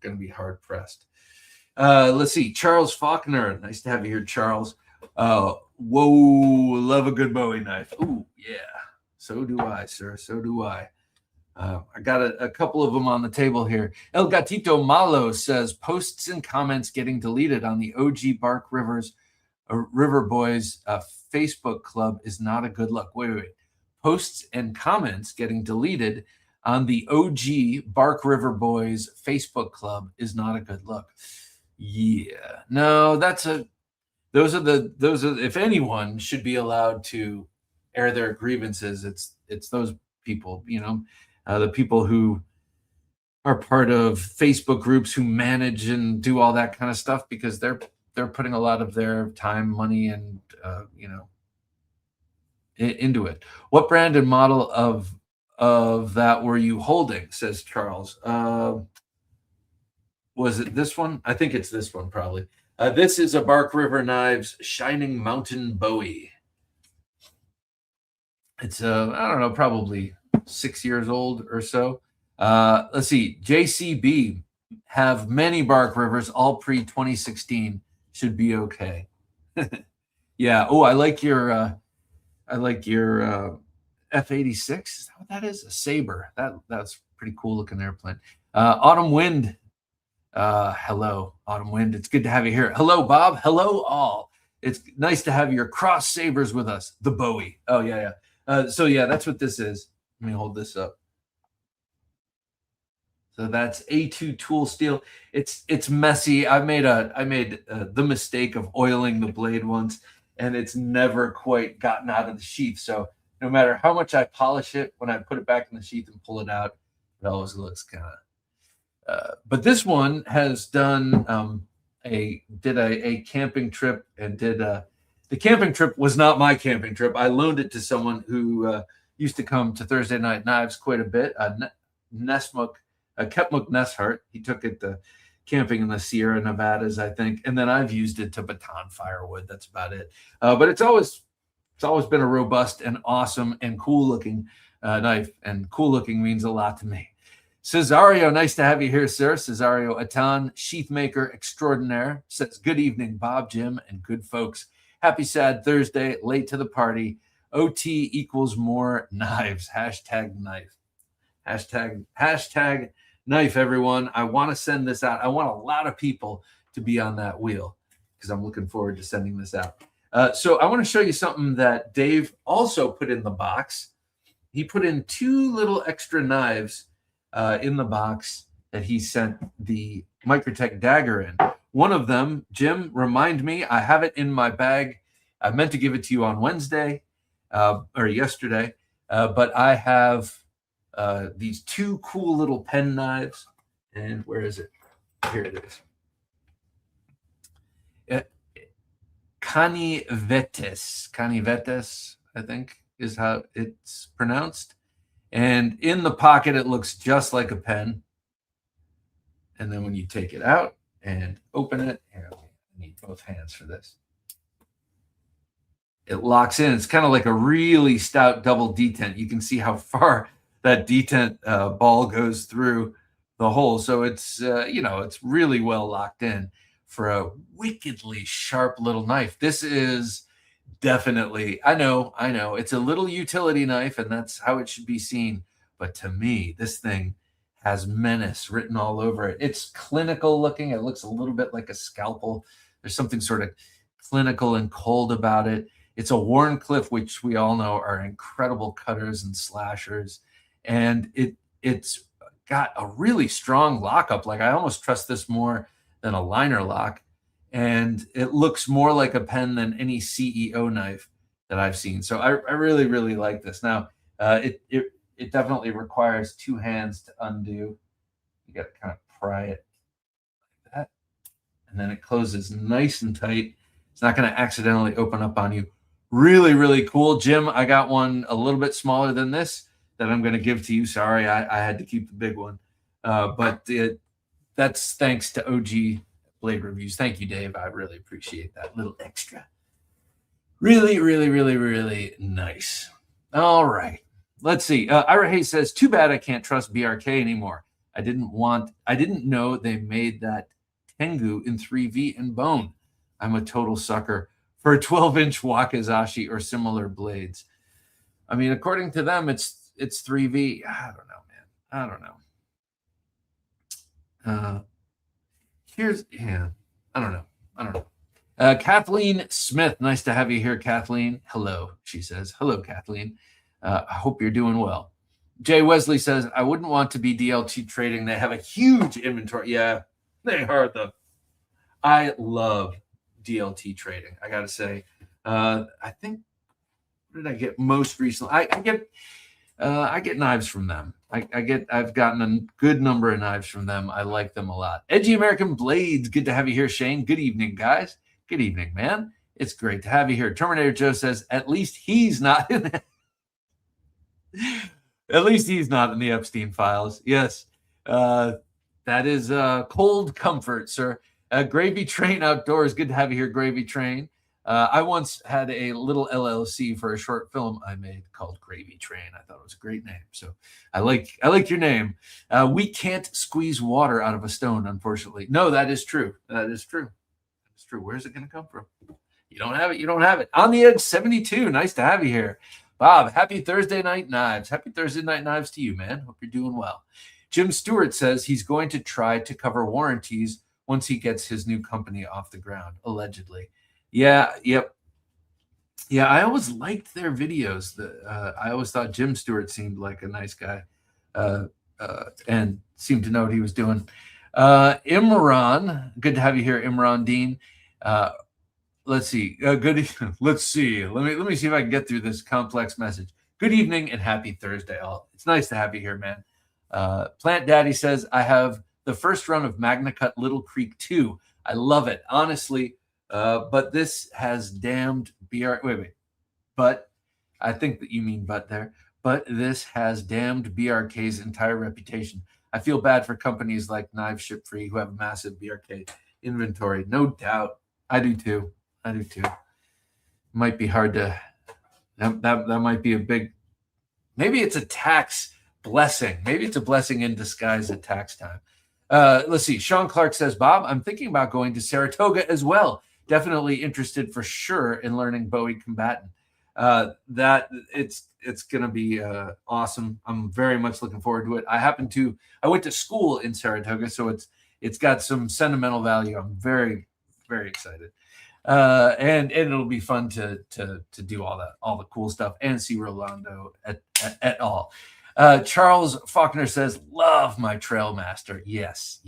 going to be hard pressed. Let's see. Charles Faulkner. Nice to have you here, Charles. Whoa, love a good Bowie knife. Ooh, yeah. So do I, sir. So do I. I got a couple of them on the table here. El Gatito Malo says, posts and comments getting deleted on the OG Bark River Boys Facebook club is not a good look. Wait. Posts and comments getting deleted on the OG Bark River Boys Facebook club is not a good look. Yeah, no, those are if anyone should be allowed to air their grievances, it's those people, the people who are part of Facebook groups who manage and do all that kind of stuff, because they're putting a lot of their time, money, and into it. What brand and model of that were you holding? Says Charles. Was it this one? I think it's this one, probably. This is a Bark River Knives Shining Mountain Bowie. It's I don't know, probably 6 years old or so. Let's see. JCB have many Bark Rivers, all pre-2016. Should be okay. Yeah. Oh, I like your F-86. Is that what that is? A Saber. That's pretty cool looking airplane. Autumn Wind. Hello, Autumn Wind. It's good to have you here. Hello, Bob. Hello, all. It's nice to have your cross sabers with us. The Bowie. Oh, yeah. So yeah, that's what this is. Let me hold this up. So that's A2 tool steel. It's messy. I made the mistake of oiling the blade once, and it's never quite gotten out of the sheath. So no matter how much I polish it, when I put it back in the sheath and pull it out, it always looks kind of. But this one has done a camping trip, and the camping trip was not my camping trip. I loaned it to someone who used to come to Thursday Night Knives quite a bit. Kepmuk Neshart. He took it to camping in the Sierra Nevadas, I think, and then I've used it to baton firewood. That's about it. But it's always been a robust and awesome and cool looking knife, and cool looking means a lot to me. Cesario, nice to have you here, sir. Cesario Atan, sheath maker extraordinaire, says, good evening, Bob, Jim, and good folks. Happy sad Thursday, late to the party. OT equals more knives. #knife. Hashtag knife, everyone. I want to send this out. I want a lot of people to be on that wheel, because I'm looking forward to sending this out. So I want to show you something that Dave also put in the box. He put in 2 little extra knives in the box that he sent the Microtech Dagger in. One of them, Jim, remind me, I have it in my bag. I meant to give it to you on Wednesday or yesterday, but I have these 2 cool little pen knives. And where is it? Here it is. Canivetes, I think is how it's pronounced. And in the pocket, it looks just like a pen. And then when you take it out and open it, here, I need both hands for this. It locks in. It's kind of like a really stout double detent. You can see how far that detent ball goes through the hole. So it's, it's really well locked in for a wickedly sharp little knife. This is definitely, I know, it's a little utility knife, and that's how it should be seen. But to me, this thing has menace written all over it. It's clinical looking. It looks a little bit like a scalpel. There's something sort of clinical and cold about it. It's a Wharncliffe, which we all know are incredible cutters and slashers. And it's got a really strong lockup. Like, I almost trust this more than a liner lock. And it looks more like a pen than any CEO knife that I've seen. So I really, really like this. Now, it definitely requires two hands to undo. You got to kind of pry it like that. And then it closes nice and tight. It's not going to accidentally open up on you. Really, really cool. Jim, I got one a little bit smaller than this that I'm going to give to you. Sorry, I had to keep the big one. But that's thanks to OG Blade Reviews. Thank you, Dave. I really appreciate that little extra. Really, really, really, really nice. All right. Let's see. Ira Hayes says, too bad I can't trust BRK anymore. I didn't know they made that Tengu in 3V and bone. I'm a total sucker for a 12-inch Wakizashi or similar blades. I mean, according to them, it's 3V. I don't know, man. I don't know. I don't know. Kathleen Smith, nice to have you here, Kathleen. Hello, she says. Hello, Kathleen. I hope you're doing well. Jay Wesley says, I wouldn't want to be DLT trading. They have a huge inventory. Yeah, they are though. I love DLT trading. I got to say, I think, what did I get most recently? I get knives from them. I've gotten a good number of knives from them. I like them a lot. Edgy American Blades. Good to have you here, Shane. Good evening, guys. Good evening, man. It's great to have you here. Terminator Joe says, at least he's not in the at least he's not in the Epstein files. Yes. That is cold comfort, sir. Gravy Train Outdoors. Good to have you here, Gravy Train. I once had a little LLC for a short film I made called Gravy Train. I thought it was a great name. So I like your name. We can't squeeze water out of a stone, unfortunately. No, that is true. That is true. That's true. Where's it going to come from? You don't have it. You don't have it. On the Edge 72. Nice to have you here. Bob, happy Thursday Night Knives. Happy Thursday Night Knives to you, man. Hope you're doing well. Jim Stewart says he's going to try to cover warranties once he gets his new company off the ground, allegedly. Yeah, yep. Yeah, I always liked their videos. I always thought Jim Stewart seemed like a nice guy and seemed to know what he was doing. Imran, good to have you here, Imran Dean. Let's see. Let's see. Let me see if I can get through this complex message. Good evening and happy Thursday, all. It's nice to have you here, man. Plant Daddy says, I have the first run of Magna Cut Little Creek 2. I love it, honestly. But this has damned wait. But I think that you mean but there. But this has damned BRK's entire reputation. I feel bad for companies like Knives Ship Free who have a massive BRK inventory. No doubt. I do too. Might be hard to that might be a big, maybe it's a tax blessing. Maybe it's a blessing in disguise at tax time. Let's see. Sean Clark says, Bob, I'm thinking about going to Saratoga as well. Definitely interested for sure in learning Bowie Combatant. That it's going to be awesome. I'm very much looking forward to it. I went to school in Saratoga, so it's got some sentimental value. I'm very, very excited. And it'll be fun to do all the cool stuff and see Rolando at all. Charles Faulkner says, love my Trailmaster. Yes.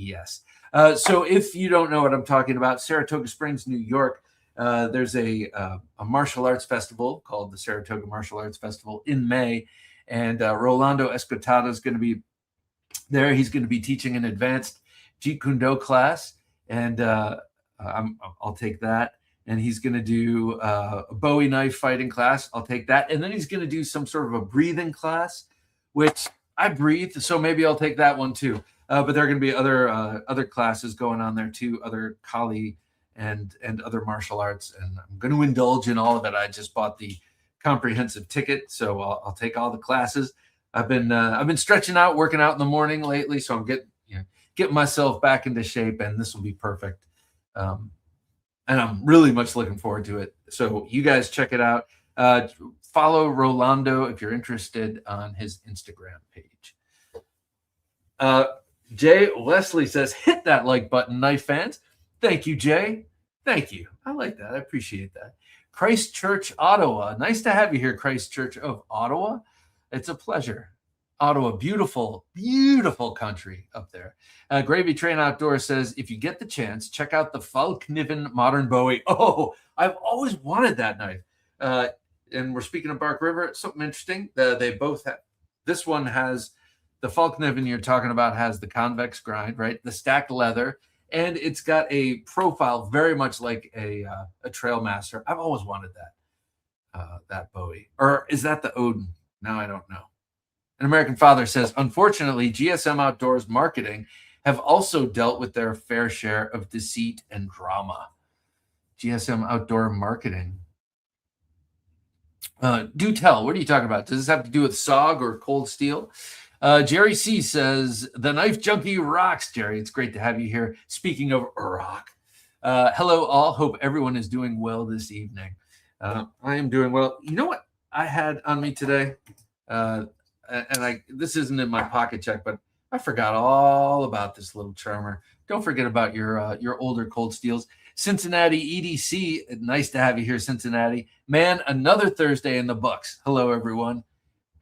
So if you don't know what I'm talking about, Saratoga Springs, New York, there's a martial arts festival called the Saratoga Martial Arts Festival in May. And Rolando Escotada is going to be there. He's going to be teaching an advanced Jeet Kune Do class. And I'll take that. And he's going to do a Bowie knife fighting class. I'll take that. And then he's going to do some sort of a breathing class, which I breathe. So maybe I'll take that one too. But there are going to be other classes going on there too, other Kali and other martial arts. And I'm going to indulge in all of it. I just bought the comprehensive ticket, so I'll take all the classes. I've been stretching out, working out in the morning lately, so I'm getting myself back into shape, and this will be perfect. And I'm really much looking forward to it. So you guys check it out. Follow Rolando if you're interested on his Instagram page. Jay Wesley says, hit that like button, knife fans. Thank you, Jay. Thank you. I like that. I appreciate that. Christchurch, Ottawa. Nice to have you here, Christchurch of Ottawa. It's a pleasure. Ottawa, beautiful, beautiful country up there. Gravy Train Outdoors says, if you get the chance, check out the Falkniven Modern Bowie. Oh, I've always wanted that knife. And we're speaking of Bark River. Something interesting. They both have. This one has the Falkniven you're talking about has the convex grind, right? The stacked leather, and it's got a profile very much like a Trailmaster. I've always wanted that Bowie. Or is that the Odin? Now I don't know. An American Father says, unfortunately, GSM Outdoors marketing have also dealt with their fair share of deceit and drama. GSM Outdoor marketing. Do tell. What are you talking about? Does this have to do with SOG or cold steel? Jerry C says, the Knife Junkie rocks, Jerry. It's great to have you here. Speaking of rock. Hello, all. Hope everyone is doing well this evening. I am doing well. You know what I had on me today? This isn't in my pocket check, but I forgot all about this little charmer. Don't forget about your older cold steels. Cincinnati EDC, nice to have you here, Cincinnati. Man, another Thursday in the books. Hello, everyone.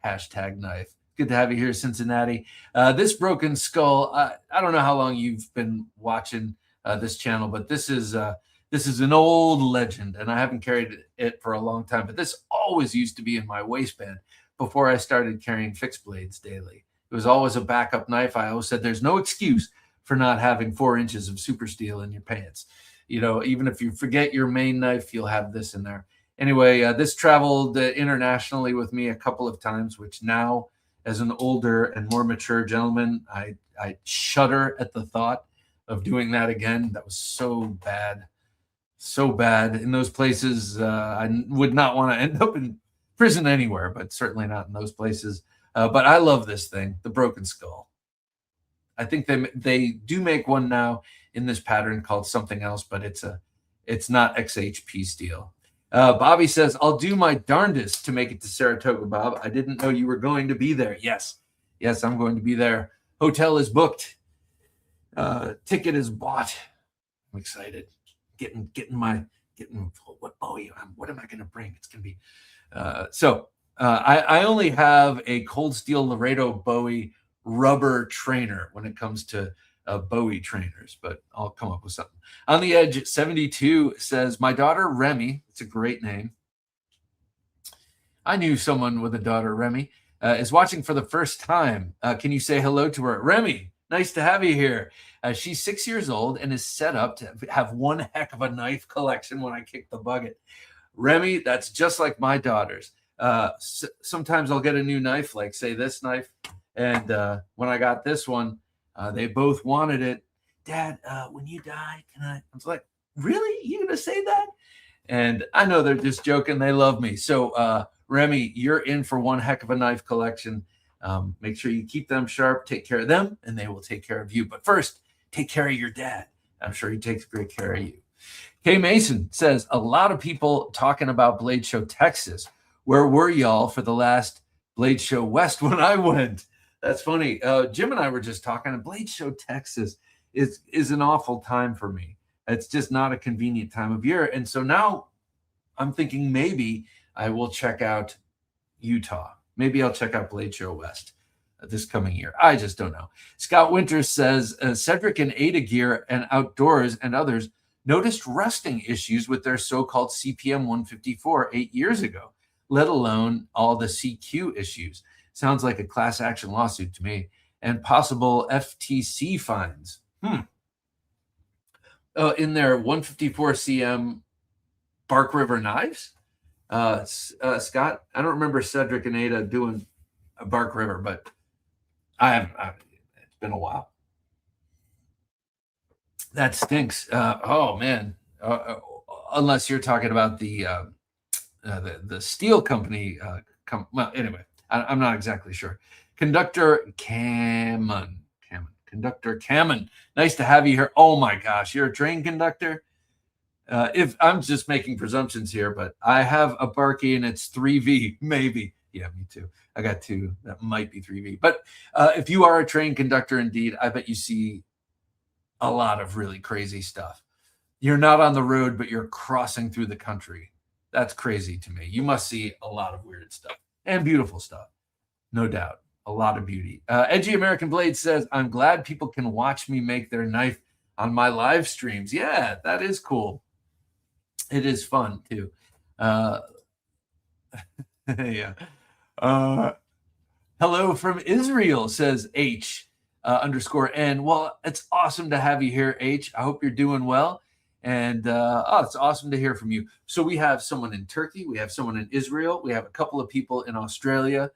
#knife. Good to have you here, Cincinnati. This broken skull, I don't know how long you've been watching this channel, but this is an old legend, and I haven't carried it for a long time. But this always used to be in my waistband before I started carrying fixed blades daily. It was always a backup knife. I always said there's no excuse for not having 4 inches of super steel in your pants. You know, even if you forget your main knife, you'll have this in there. Anyway, this traveled internationally with me a couple of times, which now, as an older and more mature gentleman, I shudder at the thought of doing that again. That was so bad. So bad. In those places, I would not want to end up in prison anywhere, but certainly not in those places. But I love this thing, the Broken Skull. I think they do make one now in this pattern called something else, but it's not XHP steel. Bobby says, I'll do my darndest to make it to Saratoga, Bob. I didn't know you were going to be there. Yes, I'm going to be there. Hotel is booked. Ticket is bought. I'm excited. Getting what Bowie? What am I going to bring? It's going to be I only have a cold steel Laredo Bowie rubber trainer when it comes to Bowie trainers, but I'll come up with something. On the Edge 72 says, my daughter Remy, it's a great name. I knew someone with a daughter, Remy, is watching for the first time. Can you say hello to her? Remy, nice to have you here. She's 6 years old and is set up to have one heck of a knife collection when I kick the bucket. Remy, that's just like my daughters. Sometimes I'll get a new knife, like say this knife. And when I got this one, they both wanted it. Dad, when you die, can I was like, really? You gonna say that? And I know they're just joking. They love me. So Remy, you're in for one heck of a knife collection. Make sure you keep them sharp, take care of them, and they will take care of you. But first, take care of your dad. I'm sure he takes great care of you. Kay Mason says, a lot of people talking about Blade Show Texas. Where were y'all for the last Blade Show West when I went? That's funny. Jim and I were just talking. Blade Show Texas is an awful time for me. It's just not a convenient time of year. And so now I'm thinking maybe I will check out Utah. Maybe I'll check out Blade Show West this coming year. I just don't know. Scott Winters says, Cedric and Ada Gear and Outdoors and others noticed rusting issues with their so-called CPM 154 8 years ago, let alone all the CQ issues. Sounds like a class action lawsuit to me, and possible FTC fines. In their 154 CM Bark River knives? Scott, I don't remember Cedric and Ada doing a Bark River, but it's been a while. That stinks. Oh man. Unless you're talking about the steel company. Well, anyway, I'm not exactly sure. Conductor Cameron. Nice to have you here. Oh my gosh, you're a train conductor? If I'm just making presumptions here, but I have a Barkey and it's 3V, maybe. Yeah, me too. I got 2. That might be 3V. But if you are a train conductor, indeed, I bet you see a lot of really crazy stuff. You're not on the road, but you're crossing through the country. That's crazy to me. You must see a lot of weird stuff and beautiful stuff, no doubt. A lot of beauty. Edgy American Blade says, I'm glad people can watch me make their knife on my live streams. Yeah, that is cool. It is fun, too. Yeah. Hello from Israel, says H underscore N. Well, it's awesome to have you here, H. I hope you're doing well. And it's awesome to hear from you. So we have someone in Turkey. We have someone in Israel. We have a couple of people in Australia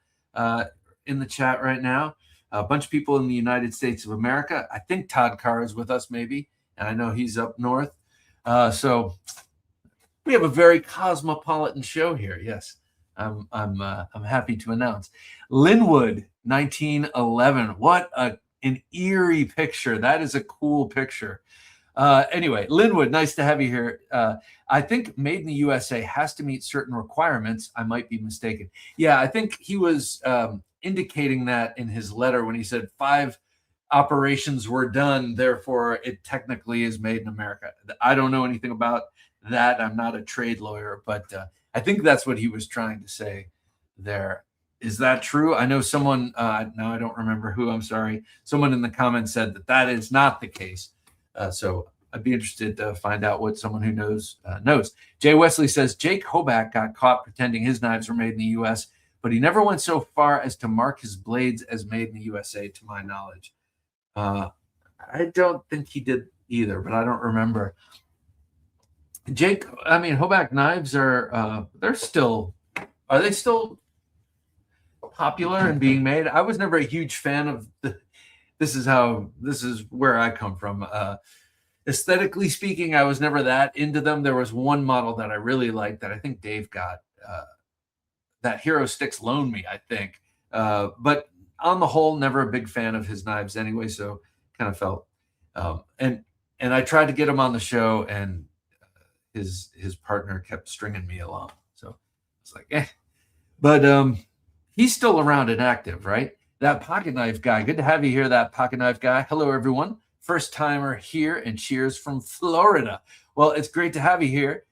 in the chat right now. A bunch of people in the United States of America. I think Todd Carr is with us, maybe. And I know he's up north. So we have a very cosmopolitan show here. Yes, I'm happy to announce. Linwood, 1911. What an eerie picture. That is a cool picture. Anyway, Linwood, nice to have you here. I think Made in the USA has to meet certain requirements. I might be mistaken. Yeah, I think he was indicating that in his letter when he said 5 operations were done, therefore it technically is made in America. I don't know anything about that. I'm not a trade lawyer, but I think that's what he was trying to say there. Is that true? I know someone, now I don't remember who, I'm sorry. Someone in the comments said that that is not the case. So I'd be interested to find out what someone who knows knows. Jay Wesley says, Jake Hoback got caught pretending his knives were made in the U.S., but he never went so far as to mark his blades as made in the USA, to my knowledge. I don't think he did either, but I don't remember. Jake, I mean, Hoback knives are they still popular and being made? I was never a huge fan of this is where I come from. Aesthetically speaking, I was never that into them. There was one model that I really liked that I think Dave got, that Hero Sticks loaned me, I think. But on the whole, never a big fan of his knives anyway, so kind of felt. And I tried to get him on the show, and his partner kept stringing me along. So it's like, eh. But he's still around and active, right? That pocket knife guy. Good to have you here, that pocket knife guy. Hello, everyone. First timer here, and cheers from Florida. Well, it's great to have you here.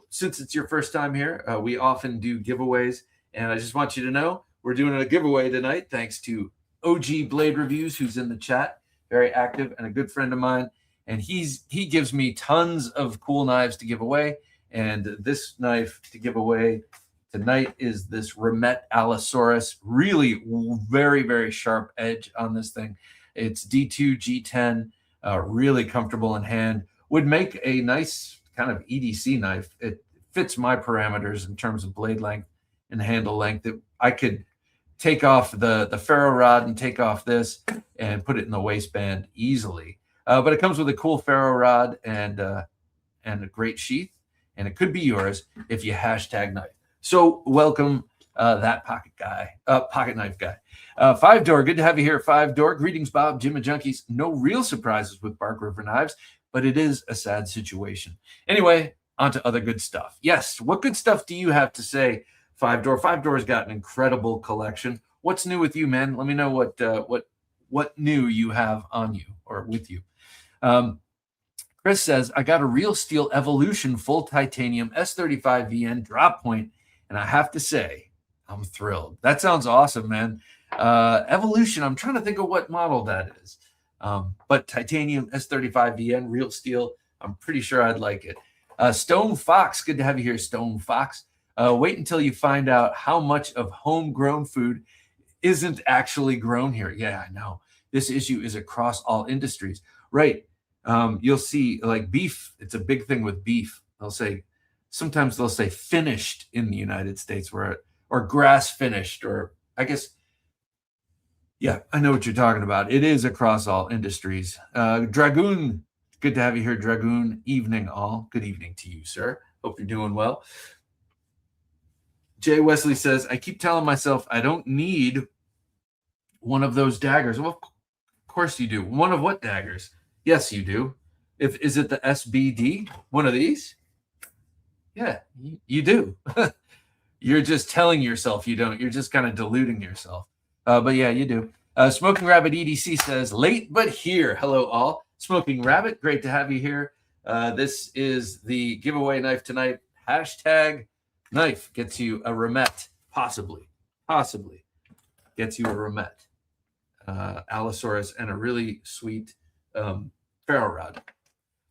Since it's your first time here, we often do giveaways, and I just want you to know we're doing a giveaway tonight thanks to OG Blade Reviews, who's in the chat, very active and a good friend of mine. And he gives me tons of cool knives to give away. And this knife to give away tonight is this Remet Allosaurus. Really very, very sharp edge on this thing. It's D2 G10, really comfortable in hand. Would make a nice kind of EDC knife. It fits my parameters in terms of blade length and handle length. I could take off the ferro rod and take off this and put it in the waistband easily. But it comes with a cool ferro rod and a great sheath, and it could be yours if you hashtag knife. So welcome that pocket knife guy. 5-Door, good to have you here, 5-Door. Greetings, Bob, Jim and Junkies. No real surprises with Bark River knives, but it is a sad situation. Anyway, on to other good stuff. Yes, what good stuff do you have to say, 5-Door? 5-Door's got an incredible collection. What's new with you, man? Let me know what new you have on you or with you. Chris says, I got a Real Steel Evolution full titanium S35 VN drop point, and I have to say, I'm thrilled. That sounds awesome, man. Evolution, I'm trying to think of what model that is. But titanium S35 VN, Real Steel, I'm pretty sure I'd like it. Stone Fox, good to have you here, Stone Fox. Wait until you find out how much of homegrown food isn't actually grown here. Yeah, I know. This issue is across all industries. Right. You'll see like beef. It's a big thing with beef. Sometimes they'll say finished in the United States or grass finished, or I guess. Yeah, I know what you're talking about. It is across all industries. Dragoon, good to have you here, Dragoon. Evening all. Good evening to you, sir. Hope you're doing well. Jay Wesley says, I keep telling myself I don't need one of those daggers. Well, of course you do. One of what daggers? Yes, you do. Is it the SBD? One of these? Yeah, you do. You're just telling yourself you don't. You're just kind of deluding yourself. But yeah, you do. Smoking Rabbit EDC says, late but here. Hello, all. Smoking Rabbit, great to have you here. This is the giveaway knife tonight. Hashtag knife gets you a Remet, possibly gets you a Remet, Allosaurus, and a really sweet ferro rod.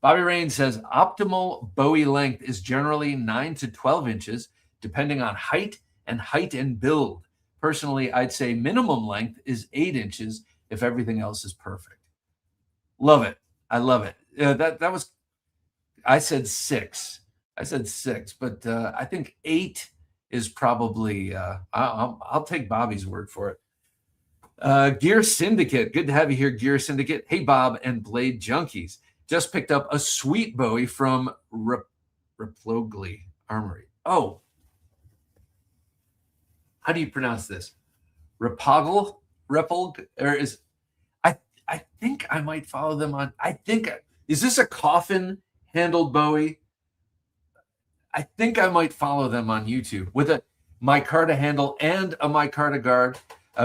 Bobby Rain says, optimal Bowie length is generally 9 to 12 inches, depending on height and build. Personally, I'd say minimum length is 8 inches if everything else is perfect. Love it. I love it. That was, I said 6. But I think 8 is probably, I'll take Bobby's word for it. Gear Syndicate. Good to have you here, Gear Syndicate. Hey, Bob and Blade Junkies. Just picked up a sweet Bowie from Replogly Armory. Oh, how do you pronounce this? Repog, or is I think I might follow them on. Is this a coffin handled Bowie? I think I might follow them on YouTube with a micarta handle and a micarta guard.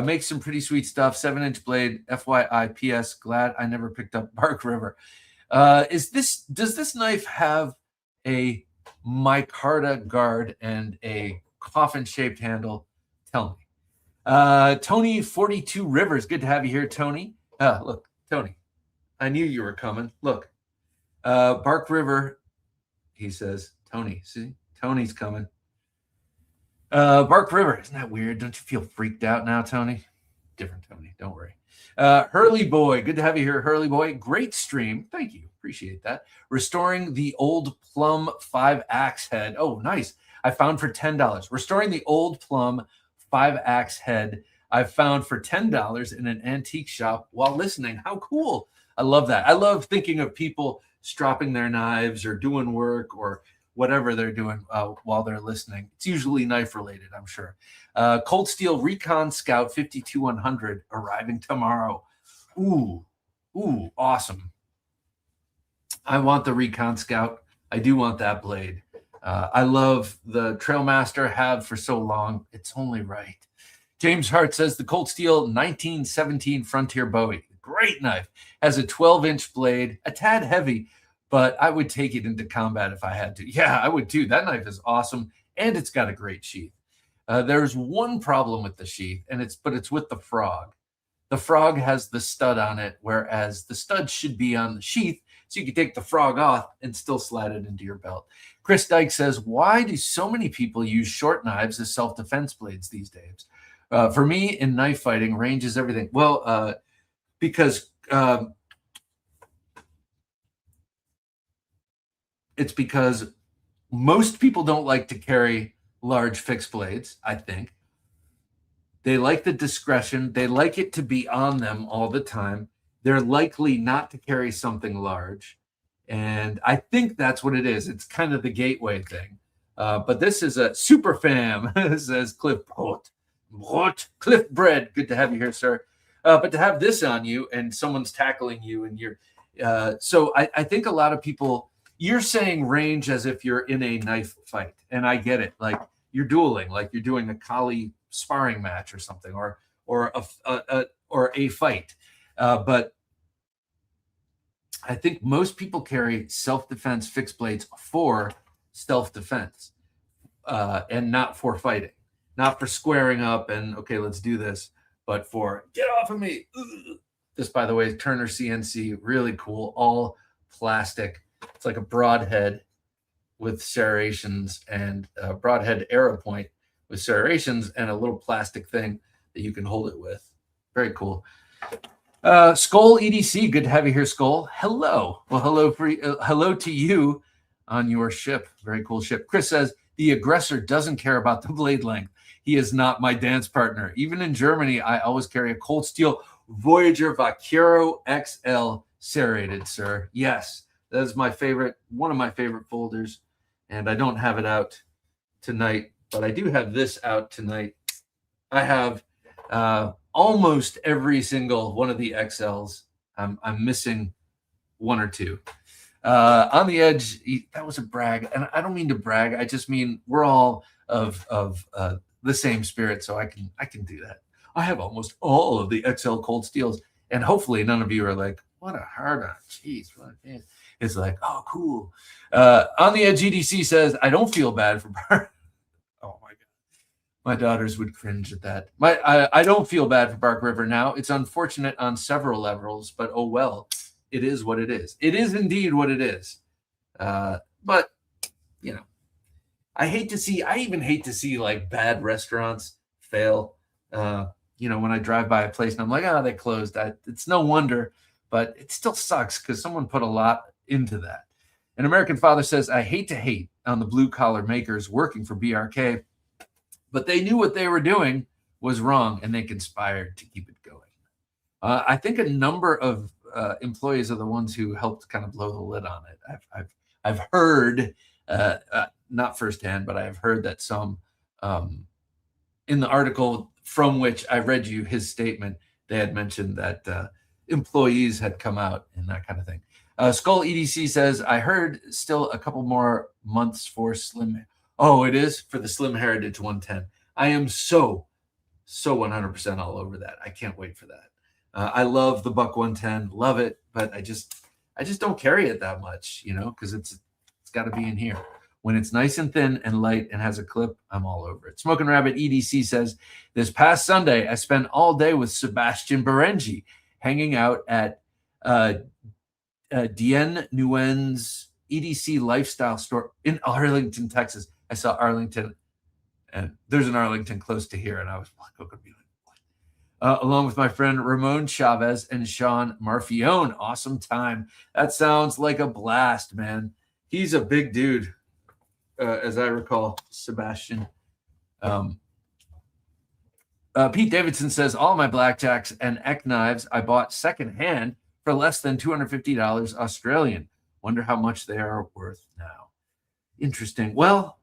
Make some pretty sweet stuff. 7-inch blade. FYI. PS. Glad I never picked up Bark River. Does this knife have a micarta guard and a coffin-shaped handle? Tell me. Tony 42 Rivers. Good to have you here, Tony. Look, Tony. I knew you were coming. Look. Bark River, he says. Tony, see? Tony's coming. Bark River. Isn't that weird? Don't you feel freaked out now, Tony? Different Tony. Don't worry. Hurley Boy. Good to have you here, Hurley Boy. Great stream. Thank you. Appreciate that. Restoring the old Plum 5-axe head. Oh, nice. I found for $10. Restoring the old Plum 5-axe head I found for $10 in an antique shop while listening. How cool. I love that. I love thinking of people stropping their knives or doing work or whatever they're doing while they're listening. It's usually knife related, I'm sure. Cold Steel Recon Scout 52100 arriving tomorrow. Ooh, awesome. I want the Recon Scout. I do want that blade. I love the Trailmaster, have for so long. It's only right. James Hart says the Cold Steel 1917 Frontier Bowie. Great knife. Has a 12-inch blade, a tad heavy, but I would take it into combat if I had to. Yeah, I would too. That knife is awesome, and it's got a great sheath. There's one problem with the sheath, and it's with the frog. The frog has the stud on it, whereas the stud should be on the sheath, so you can take the frog off and still slide it into your belt. Chris Dyke says, why do so many people use short knives as self-defense blades these days? For me, in knife fighting, range is everything. Well, because it's because most people don't like to carry large fixed blades, I think. They like the discretion. They like it to be on them all the time. They're likely not to carry something large. And I think that's what it is. It's kind of the gateway thing. But this is a super fam, says Cliff Cliff Bread. Good to have you here, sir. But to have this on you and someone's tackling you and you're so I think a lot of people, you're saying range as if you're in a knife fight. And I get it. Like you're dueling, like you're doing a collie sparring match or something, or a fight. But I think most people carry self-defense fixed blades for self-defense and not for fighting, not for squaring up and, okay, let's do this, but for get off of me. This, by the way, is Turner CNC, really cool, all plastic. It's like a broadhead with serrations and a broadhead arrow point with serrations and a little plastic thing that you can hold it with. Very cool. Skull EDC, good to have you here, Skull. Hello. Well, hello to you on your ship. Very cool ship. Chris says, the aggressor doesn't care about the blade length. He is not my dance partner. Even in Germany, I always carry a Cold Steel Voyager Vaquero XL serrated, sir. Yes, that is my favorite, one of my favorite folders. And I don't have it out tonight, but I do have this out tonight. I have almost every single one of the XLs. I'm missing one or two. On the edge, that was a brag. And I don't mean to brag. I just mean we're all of the same spirit. So I can do that. I have almost all of the XL Cold Steels. And hopefully none of you are like, what a hard on. Jeez. It's like, oh, cool. On the edge, GDC says, I don't feel bad for Bark. Oh, my God. My daughters would cringe at that. I don't feel bad for Bark River now. It's unfortunate on several levels, but oh, well. It is what it is. It is indeed what it is. But, you know, I even hate to see like bad restaurants fail. You know, when I drive by a place and I'm like, oh, they closed. It's no wonder, but it still sucks because someone put a lot into that. An American father says, I hate to hate on the blue collar makers working for BRK, but they knew what they were doing was wrong and they conspired to keep it going. I think a number of employees are the ones who helped kind of blow the lid on it. I've heard, not firsthand, but I have heard that some in the article from which I read you his statement, they had mentioned that employees had come out and that kind of thing. Skull EDC says, I heard still a couple more months for Slim. Oh, it is for the Slim Heritage 110. I am so 100% all over that. I can't wait for that. I love the Buck 110, love it, but I just don't carry it that much, you know, because it's got to be in here. When it's nice and thin and light and has a clip, I'm all over it. Smoking Rabbit EDC says, this past Sunday, I spent all day with Sebastian Berengi hanging out at Dien Nguyen's EDC lifestyle store in Arlington, Texas. I saw Arlington, and there's an Arlington close to here, and I was like, oh, could be along with my friend Ramon Chavez and Sean Marfione. Awesome time. That sounds like a blast, man. He's a big dude, as I recall, Sebastian. Pete Davidson says, all my blackjacks and Ek knives I bought secondhand for less than $250 Australian. Wonder how much they are worth now. Interesting. Well,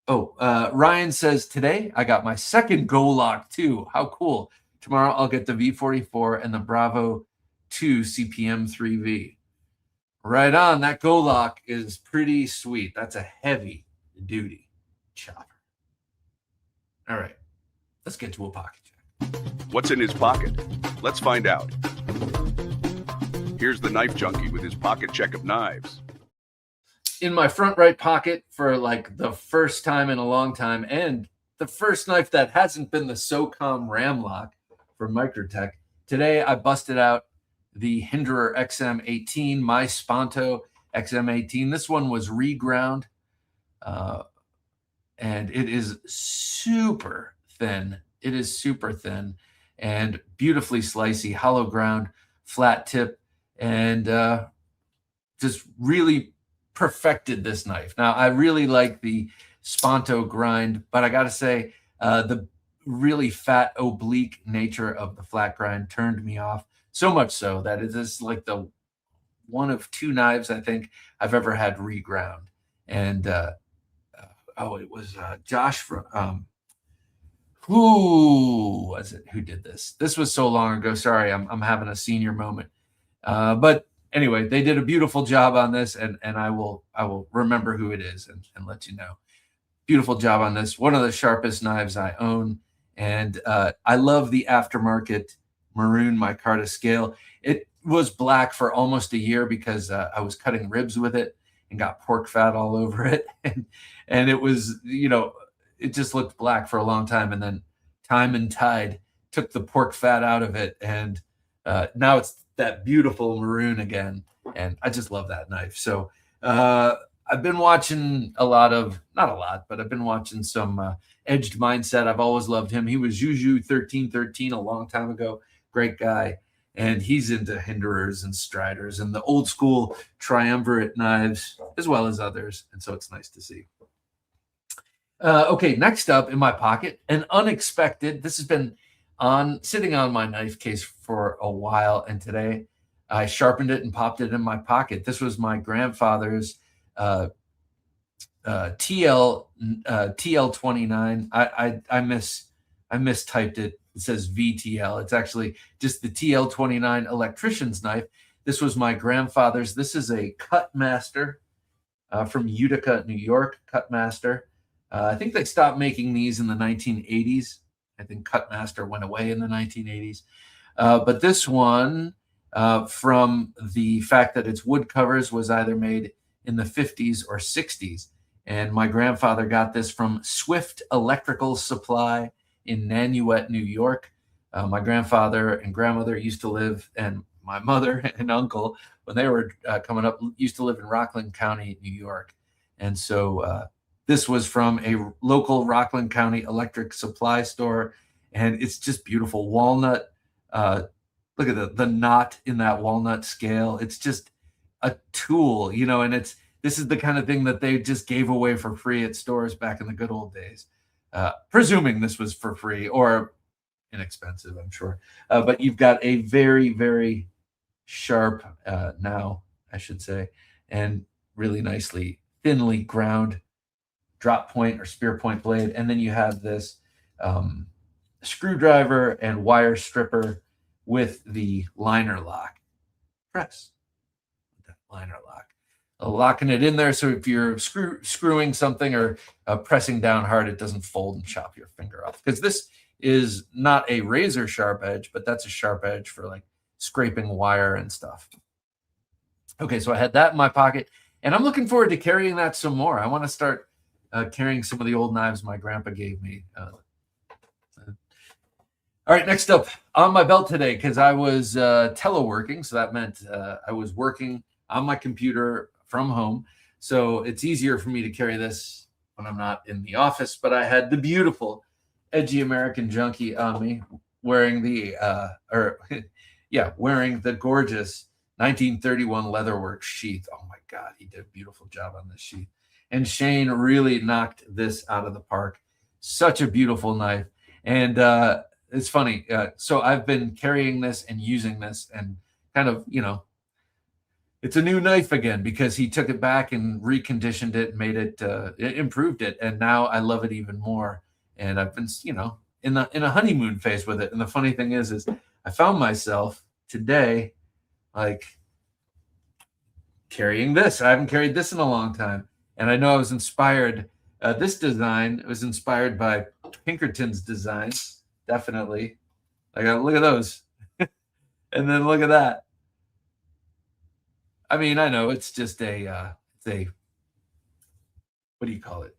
Ryan says, today I got my second Golok too. How cool. Tomorrow I'll get the V44 and the Bravo 2 CPM 3V. Right on. That Golok is pretty sweet. That's a heavy duty chopper. All right. Let's get to a pocket check. What's in his pocket? Let's find out. Here's the Knife Junkie with his pocket check of knives. In my front right pocket for like the first time in a long time, and the first knife that hasn't been the SOCOM Ramlock from Microtech. Today I busted out the Hinderer XM18, my Sponto XM18. This one was reground, and it is super thin. It is super thin and beautifully slicey, hollow ground, flat tip, and just really perfected this knife. Now, I really like the Sponto grind, but I got to say, the really fat oblique nature of the flat grind turned me off, so much so that it is like the one of two knives I think I've ever had reground. And it was Josh from who was it who did this? This was so long ago. Sorry, I'm having a senior moment. But anyway, they did a beautiful job on this, and I will remember who it is and let you know. Beautiful job on this. One of the sharpest knives I own, and I love the aftermarket maroon micarta scale. It was black for almost a year because I was cutting ribs with it and got pork fat all over it, and it was, you know, it just looked black for a long time, and then time and tide took the pork fat out of it, and now it's that beautiful maroon again, and I just love that knife. So I've been watching not a lot, but I've been watching some Edged Mindset. I've always loved him. He was Juju 1313 a long time ago. Great guy. And he's into Hinderers and Striders and the old school triumvirate knives, as well as others. And so it's nice to see. Okay, next up in my pocket, an unexpected, this has been sitting on my knife case for a while, and today I sharpened it and popped it in my pocket. This was my grandfather's TL29. I mistyped it. It says VTL. It's actually just the TL29 electrician's knife This was my grandfather's. This is a Cutmaster from Utica, New York, Cutmaster. I think they stopped making these in the 1980s. I think Cutmaster went away in the 1980s. But this one, from the fact that its wood covers was either made in the 50s or 60s. And my grandfather got this from Swift Electrical Supply in Nanuet, New York. My grandfather and grandmother used to live, and my mother and uncle, when they were coming up, used to live in Rockland County, New York. And so this was from a local Rockland County electric supply store. And it's just beautiful. Walnut. Look at the knot in that walnut scale. It's just a tool, you know, and this is the kind of thing that they just gave away for free at stores back in the good old days. Presuming this was for free or inexpensive, I'm sure. But you've got a very, very sharp, now, I should say, and really nicely, thinly ground drop point or spear point blade. And then you have this screwdriver and wire stripper with the liner lock. Press that liner lock. Locking it in there so if you're screwing something or pressing down hard, it doesn't fold and chop your finger off. Because this is not a razor sharp edge, but that's a sharp edge for like scraping wire and stuff. Okay, so I had that in my pocket, and I'm looking forward to carrying that some more. I want to start carrying some of the old knives my grandpa gave me. All right, next up on my belt today, because I was teleworking, so that meant I was working on my computer from home. So it's easier for me to carry this when I'm not in the office. But I had the beautiful, edgy American Junkie on me, wearing the wearing the gorgeous 1931 leatherwork sheath. Oh my God, he did a beautiful job on this sheath. And Shane really knocked this out of the park. Such a beautiful knife. And it's funny. So I've been carrying this and using this and kind of, you know, it's a new knife again because he took it back and reconditioned it, made it, improved it. And now I love it even more. And I've been, you know, in a honeymoon phase with it. And the funny thing is I found myself today, like carrying this. I haven't carried this in a long time. And I know I was inspired. This design was inspired by Pinkerton's designs. Definitely. Like, look at those. And then look at that. I mean, I know it's just a what do you call it?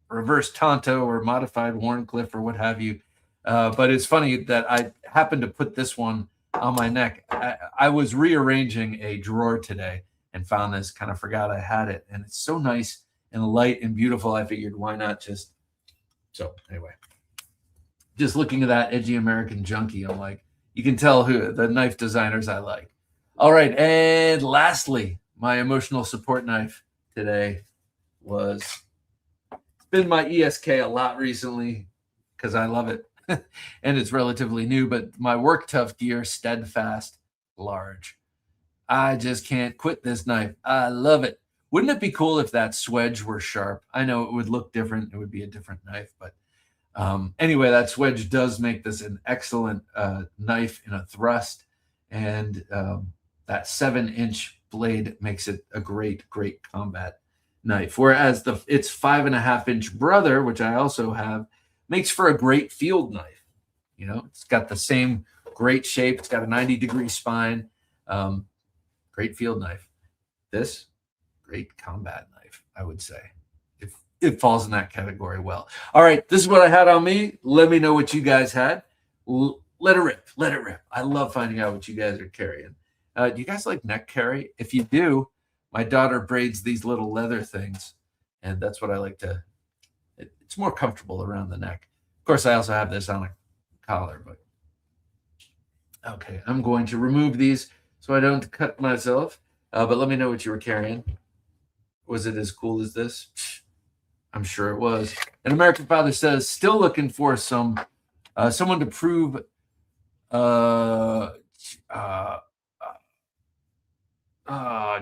Reverse Tonto or modified Warncliffe or what have you. But it's funny that I happened to put this one on my neck. I was rearranging a drawer today and found this, kind of forgot I had it. And it's so nice and light and beautiful. I figured, why not just, so anyway. Just looking at that edgy American Junkie, I'm like, you can tell who the knife designers I like. All right, and lastly, my emotional support knife today was, it's been my ESK a lot recently because I love it. And it's relatively new, but my Work Tough Gear Steadfast Large. I just can't quit this knife. I love it. Wouldn't it be cool if that swedge were sharp? I know it would look different. It would be a different knife, but anyway, that swedge does make this an excellent knife in a thrust, and that 7-inch blade makes it a great, great combat knife. Whereas its 5.5-inch brother, which I also have, makes for a great field knife. You know, it's got the same great shape. It's got a 90-degree spine. Great field knife. This, great combat knife, I would say. It falls in that category well. All right, this is what I had on me. Let me know what you guys had. Let it rip. Let it rip. I love finding out what you guys are carrying. Do you guys like neck carry? If you do, my daughter braids these little leather things, and that's what I like to. It's more comfortable around the neck. Of course, I also have this on a collar, but okay, I'm going to remove these so I don't cut myself. But let me know what you were carrying. Was it as cool as this? I'm sure it was. An American Father says, still looking for someone to prove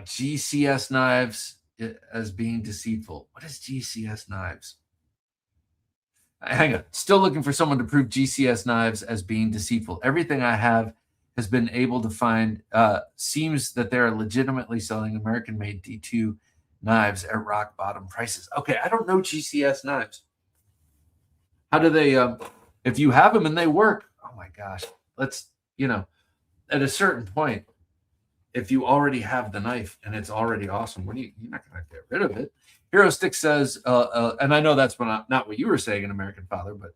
GCS knives as being deceitful. What is GCS knives? Hang on. Still looking for someone to prove GCS knives as being deceitful. Everything I have has been able to find, seems that they're legitimately selling American-made D2 knives at rock bottom prices. Okay, I don't know GCS knives. How do they, if you have them and they work, oh my gosh, let's, at a certain point, if you already have the knife and it's already awesome, you're not going to get rid of it. Hero Stick says, and I know that's not what you were saying in American Father, but,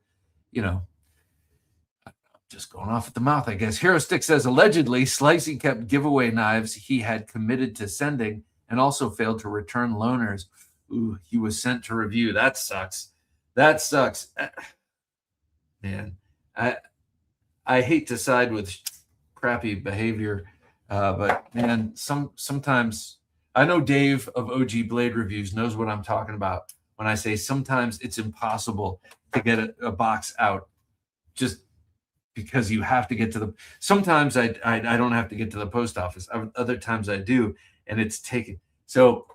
just going off at the mouth, I guess. Hero Stick says, allegedly, Slicey kept giveaway knives he had committed to sending and also failed to return loaners. Ooh, he was sent to review. That sucks. That sucks. Man, I hate to side with crappy behavior, but man, sometimes I know Dave of OG Blade Reviews knows what I'm talking about when I say sometimes it's impossible to get a box out just because you have to get to the. Sometimes I don't have to get to the post office. Other times I do, and it's taken. So,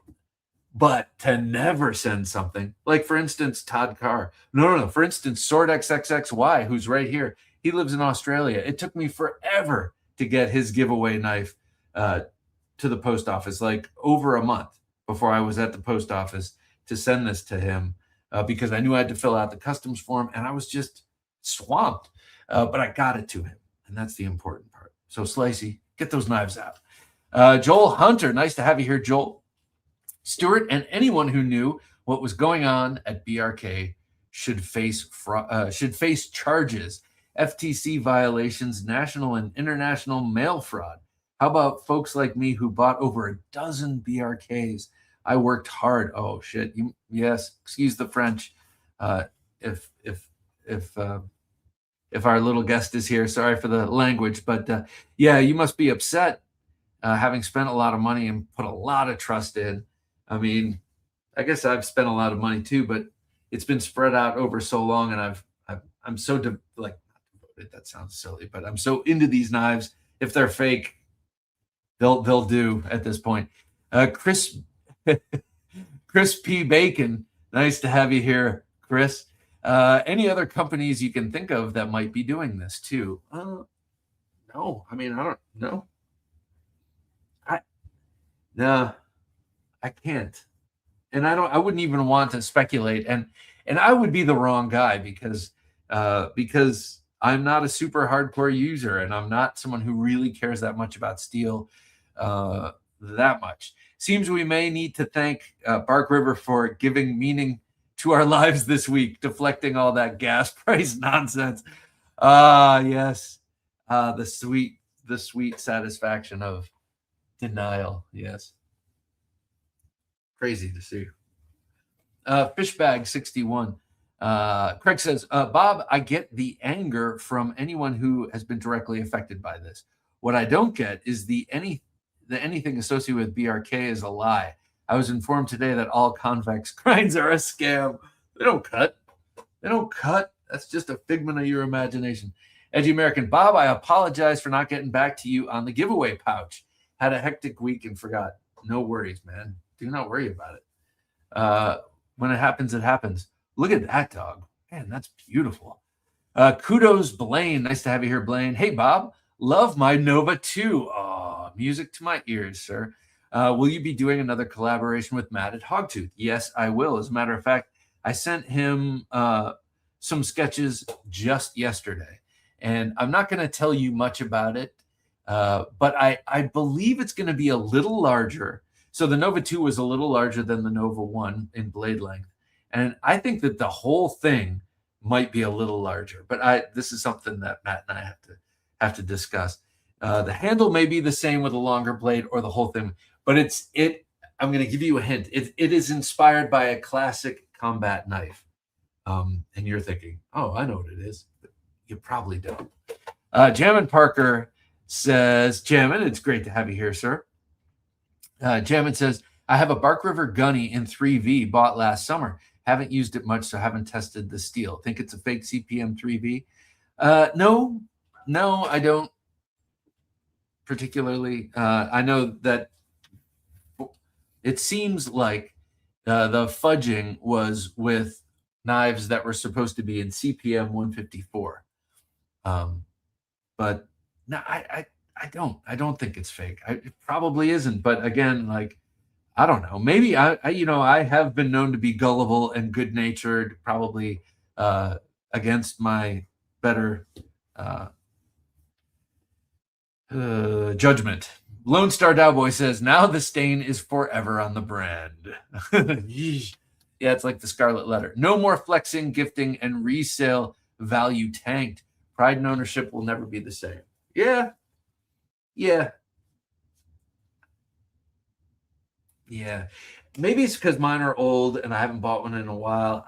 but to never send something like, for instance, Todd Carr. No. For instance, Sword XXXY, who's right here. He lives in Australia. It took me forever to get his giveaway knife to the post office, like over a month before I was at the post office to send this to him because I knew I had to fill out the customs form, and I was just swamped. But I got it to him, and that's the important part. So, Slicey, get those knives out. Joel Hunter, nice to have you here, Joel. Stewart and anyone who knew what was going on at BRK should face charges, FTC violations, national and international mail fraud. How about folks like me who bought over a dozen BRKs? I worked hard. Oh shit! Yes, excuse the French. If our little guest is here, sorry for the language, but yeah, you must be upset having spent a lot of money and put a lot of trust in. I mean, I guess I've spent a lot of money too, but it's been spread out over so long, and I'm so devoted. That sounds silly, but I'm so into these knives. If they're fake, they'll do at this point. Chris P. Bacon, nice to have you here, Chris. Any other companies you can think of that might be doing this too? No, I mean, I don't know. I can't. And I wouldn't even want to speculate. And I would be the wrong guy because I'm not a super hardcore user, and I'm not someone who really cares that much about steel that much. Seems we may need to thank Bark River for giving meaning to our lives this week, deflecting all that gas price nonsense. Yes. The sweet satisfaction of denial. Yes. Crazy to see. Fishbag 61. Craig says, Bob, I get the anger from anyone who has been directly affected by this. What I don't get is anything associated with BRK is a lie. I was informed today that all convex grinds are a scam. They don't cut. That's just a figment of your imagination. Edgy American. Bob, I apologize for not getting back to you on the giveaway pouch. Had a hectic week and forgot. No worries, man. Do not worry about it. When it happens, it happens. Look at that dog. Man, that's beautiful. Kudos, Blaine. Nice to have you here, Blaine. Hey, Bob. Love my Nova 2. Oh, music to my ears, sir. Will you be doing another collaboration with Matt at Hogtooth? Yes, I will. As a matter of fact, I sent him some sketches just yesterday, and I'm not going to tell you much about it, but I believe it's going to be a little larger. So the Nova 2 was a little larger than the Nova 1 in blade length, and I think that the whole thing might be a little larger. But this is something that Matt and I have to discuss. The handle may be the same with a longer blade or the whole thing, but I'm going to give you a hint. It is inspired by a classic combat knife. And you're thinking, oh, I know what it is. But you probably don't. Jammin Parker says, Jammin, it's great to have you here, sir. Jammin says, I have a Bark River Gunny in 3V bought last summer. Haven't used it much, so haven't tested the steel. Think it's a fake CPM 3V? No, I don't particularly. I know that it seems like the fudging was with knives that were supposed to be in CPM 154. But No, I don't think it's fake. It probably isn't. But again, like, I don't know. Maybe I have been known to be gullible and good natured, probably against my better judgment. Lone Star Cowboy says, now the stain is forever on the brand. Yeah, it's like the Scarlet Letter. No more flexing, gifting, and resale value tanked. Pride and ownership will never be the same. Yeah. Maybe it's because mine are old and I haven't bought one in a while.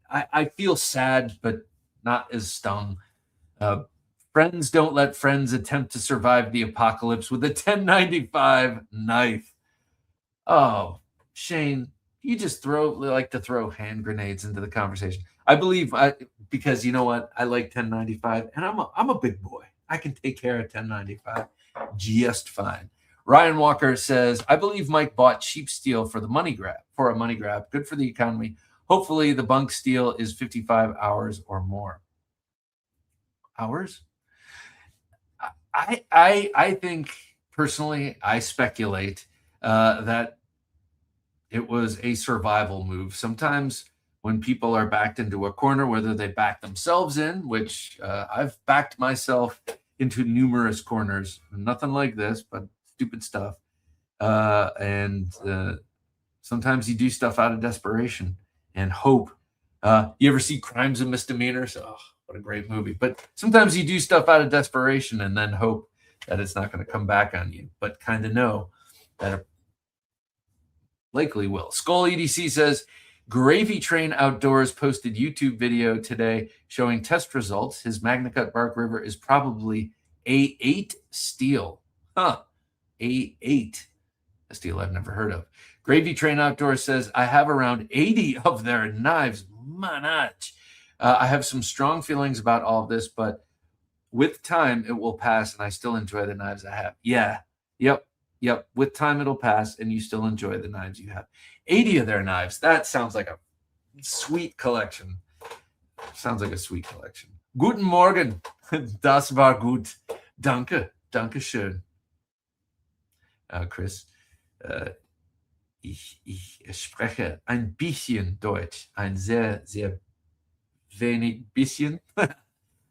I feel sad, but not as stung. Friends don't let friends attempt to survive the apocalypse with a 1095 knife. Oh, Shane, you just like to throw hand grenades into the conversation. I believe because you know what? I like 1095 and I'm a big boy. I can take care of 1095 just fine. Ryan Walker says, I believe Mike bought cheap steel for a money grab. Good for the economy. Hopefully the bunk steel is 55 hours or more. Hours? I think personally, I speculate that it was a survival move. Sometimes when people are backed into a corner, whether they back themselves in, which I've backed myself into numerous corners, nothing like this, but stupid stuff. And sometimes you do stuff out of desperation and hope. You ever see Crimes and Misdemeanors? Oh, what a great movie. But sometimes you do stuff out of desperation and then hope that it's not going to come back on you, but kind of know that it likely will. Skull EDC says, Gravy Train Outdoors posted YouTube video today showing test results. His MagnaCut Bark River is probably A8 steel. A8. A steel I've never heard of. Gravy Train Outdoors says, I have around 80 of their knives. Manach. I have some strong feelings about all of this, but with time, it will pass, and I still enjoy the knives I have. Yeah. Yep. With time, it'll pass, and you still enjoy the knives you have. 80 of their knives. That sounds like a sweet collection. Sounds like a sweet collection. Guten Morgen. Das war gut. Danke. Danke schön. Chris. Ich spreche ein bisschen Deutsch. Ein sehr, sehr wenig bisschen.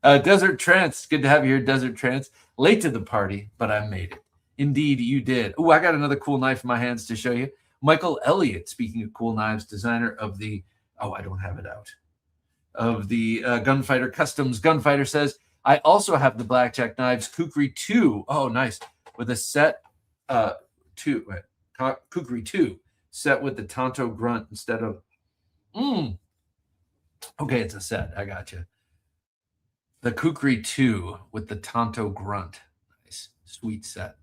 Desert Trance. Good to have you here, Desert Trance. Late to the party, but I made it. Indeed, you did. Oh, I got another cool knife in my hands to show you. Michael Elliott, speaking of cool knives, designer of the, I don't have it out, of the Gunfighter Customs. Gunfighter says, I also have the Blackjack Knives Kukri 2. Oh, nice. With a set, Kukri 2, set with the Tonto Grunt instead of, okay, it's a set. I got you. The Kukri 2 with the Tonto Grunt. Nice. Sweet set.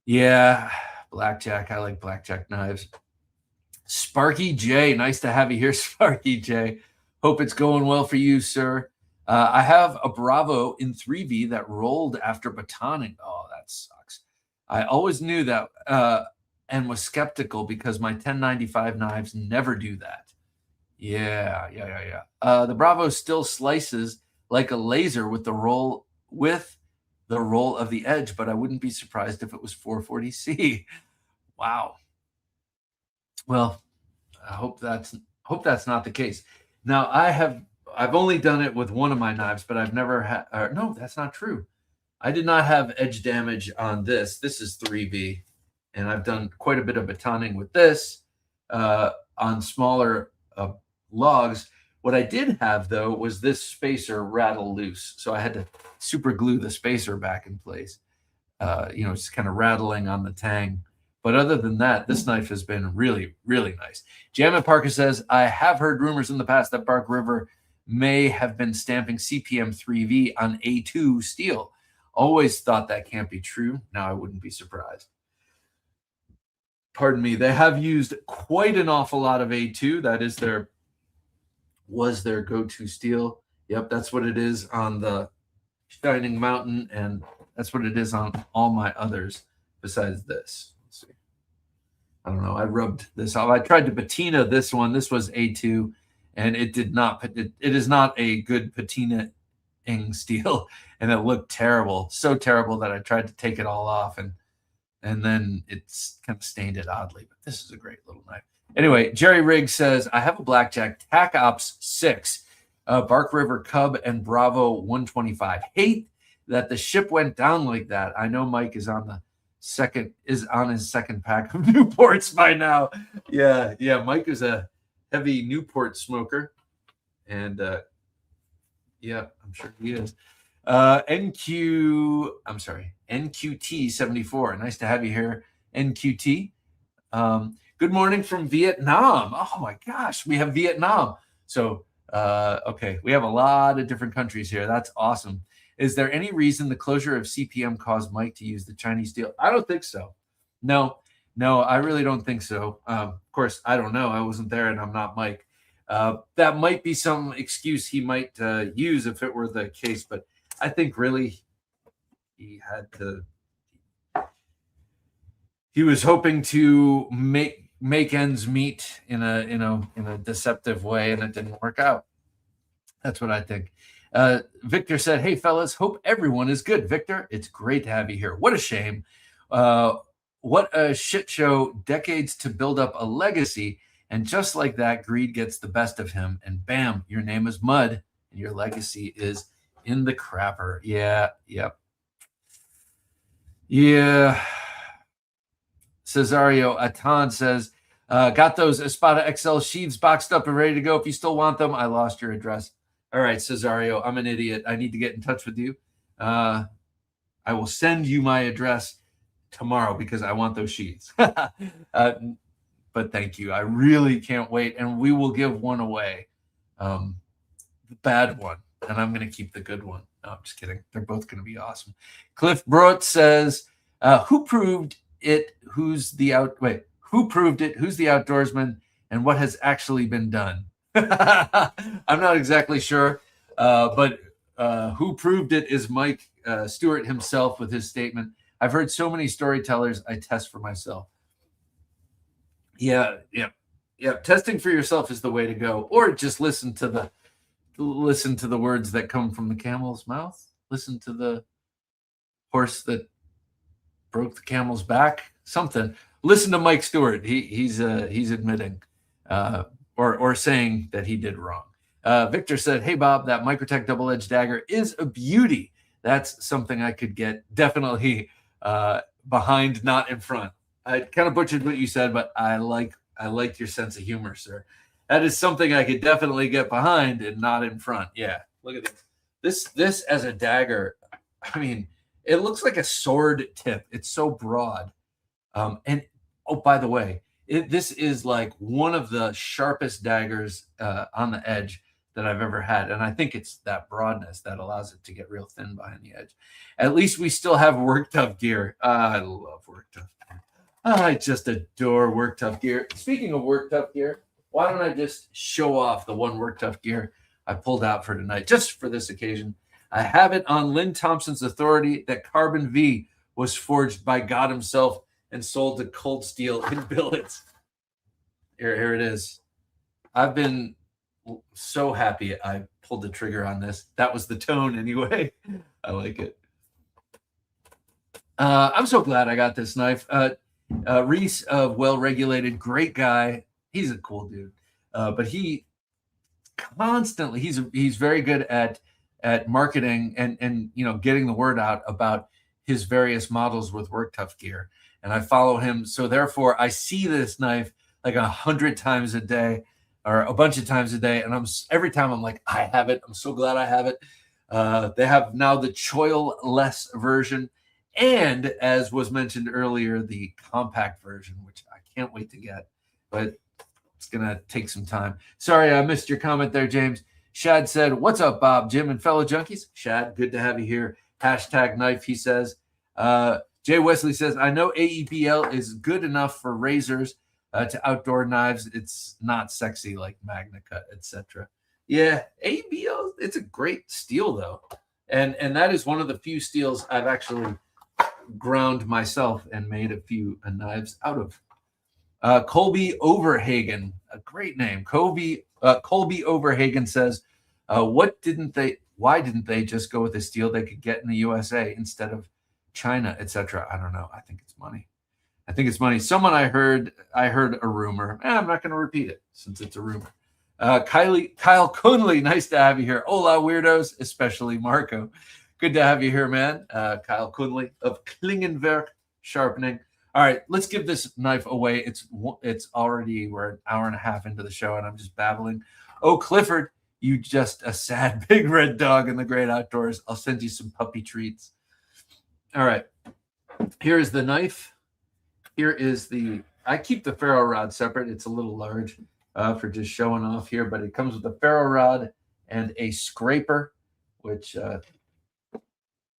Yeah, Blackjack. I like Blackjack knives. Sparky J. Nice to have you here, Sparky J. Hope it's going well for you, sir. I have a Bravo in 3V that rolled after batoning. Oh, that sucks. I always knew that and was skeptical because my 1095 knives never do that. Yeah. The Bravo still slices like a laser with the roll of the edge, but I wouldn't be surprised if it was 440C. Wow. Well, I hope that's not the case. Now I've only done it with one of my knives, but I've never had. No, that's not true. I did not have edge damage on this. This is 3V, and I've done quite a bit of batoning with this on smaller logs. What I did have, though, was this spacer rattle loose. So I had to super glue the spacer back in place. Just kind of rattling on the tang. But other than that, this knife has been really, really nice. Jammin Parker says, I have heard rumors in the past that Bark River may have been stamping CPM 3V on A2 steel. Always thought that can't be true. Now I wouldn't be surprised. Pardon me. They have used quite an awful lot of A2. That is was their go-to steel. Yep, that's what it is on the Shining Mountain, and that's what it is on all my others besides this. Let's see. I don't know. I rubbed this off. I tried to patina this one. This was A2, and it did not. It is not a good patina steel, and it looked terrible, so terrible that I tried to take it all off, and then it's kind of stained it oddly. But this is a great little knife. Anyway, Jerry Riggs says, I have a blackjack TAC Ops 6, Bark River Cub and Bravo 125. Hate that the ship went down like that. I know Mike is on his second pack of Newports by now. Yeah, Mike is a heavy Newport smoker, and yeah, I'm sure he is. NQT 74. Nice to have you here, NQT. Good morning from Vietnam. Oh my gosh, we have Vietnam. So, okay, we have a lot of different countries here. That's awesome. Is there any reason the closure of CPM caused Mike to use the Chinese steel? I don't think so. No, I really don't think so. Of course, I don't know. I wasn't there, and I'm not Mike. That might be some excuse he might use if it were the case, but I think really he had to. He was hoping to make ends meet in a deceptive way, and it didn't work out. That's what I think. Victor said, hey fellas, hope everyone is good. Victor, it's great to have you here. What a shame. What a shit show. Decades to build up a legacy, and just like that, greed gets the best of him, and bam, your name is mud and your legacy is in the crapper. Yeah. Cesario Atan says, got those Espada XL sheaths boxed up and ready to go. If you still want them, I lost your address. All right, Cesario, I'm an idiot. I need to get in touch with you. I will send you my address tomorrow because I want those sheaths. But thank you. I really can't wait. And we will give one away, the bad one. And I'm going to keep the good one. No, I'm just kidding. They're both going to be awesome. Cliff Brot says, who proved it? Who proved it? Who's the outdoorsman? And what has actually been done? I'm not exactly sure, but who proved it is Mike Stewart himself with his statement. I've heard so many storytellers. I test for myself. Yeah. Testing for yourself is the way to go, or just listen to the words that come from the camel's mouth. Listen to the horse that broke the camel's back. Something. Listen to Mike Stewart. He's admitting or saying that he did wrong. Victor said, "Hey Bob, that Microtech double-edged dagger is a beauty. That's something I could get definitely behind, not in front." I kind of butchered what you said, but I like your sense of humor, sir. That is something I could definitely get behind and not in front. Yeah, look at this. This as a dagger, I mean, it looks like a sword tip. It's so broad. And oh, by the way, this is like one of the sharpest daggers on the edge that I've ever had. And I think it's that broadness that allows it to get real thin behind the edge. At least we still have Work Tough gear. I love Work Tough gear. I just adore Work Tough gear. Speaking of Work Tough gear, why don't I just show off the one Work Tough gear I pulled out for tonight, just for this occasion. I have it on Lynn Thompson's authority that Carbon V was forged by God himself and sold to Cold Steel in billets. Here it is. I've been so happy I pulled the trigger on this. That was the tone anyway. I like it. I'm so glad I got this knife. Reese of Well Regulated, great guy. He's a cool dude. But he constantly, he's very good at marketing and getting the word out about his various models with Work Tough gear. And I follow him. So therefore I see this knife like 100 times a day or a bunch of times a day. And every time I'm like, I have it. I'm so glad I have it. They have now the choil-less version. And as was mentioned earlier, the compact version, which I can't wait to get, but it's going to take some time. Sorry, I missed your comment there, James. Shad said, what's up, Bob, Jim, and fellow junkies? Shad, good to have you here. #knife, he says. Jay Wesley says, I know AEPL is good enough for razors to outdoor knives. It's not sexy like Magna Cut, etc. Yeah, AEPL, it's a great steel, though. And that is one of the few steels I've actually ground myself and made a few knives out of. Colby Overhagen, a great name. Colby Overhagen says, what didn't they Why didn't they just go with the steel they could get in the USA instead of China, etc.? I don't know. I think it's money. I think it's money. Someone I heard a rumor. I'm not going to repeat it since it's a rumor. Kyle Kunley, nice to have you here. Hola, weirdos, especially Marco. Good to have you here, man. Kyle Kunley of Klingenwerk Sharpening. All right, let's give this knife away. It's already, we're an hour and a half into the show, and I'm just babbling. Oh, Clifford, you just a sad big red dog in the great outdoors. I'll send you some puppy treats. All right, here is the knife. Here is I keep the ferro rod separate. It's a little large for just showing off here, but it comes with a ferro rod and a scraper, which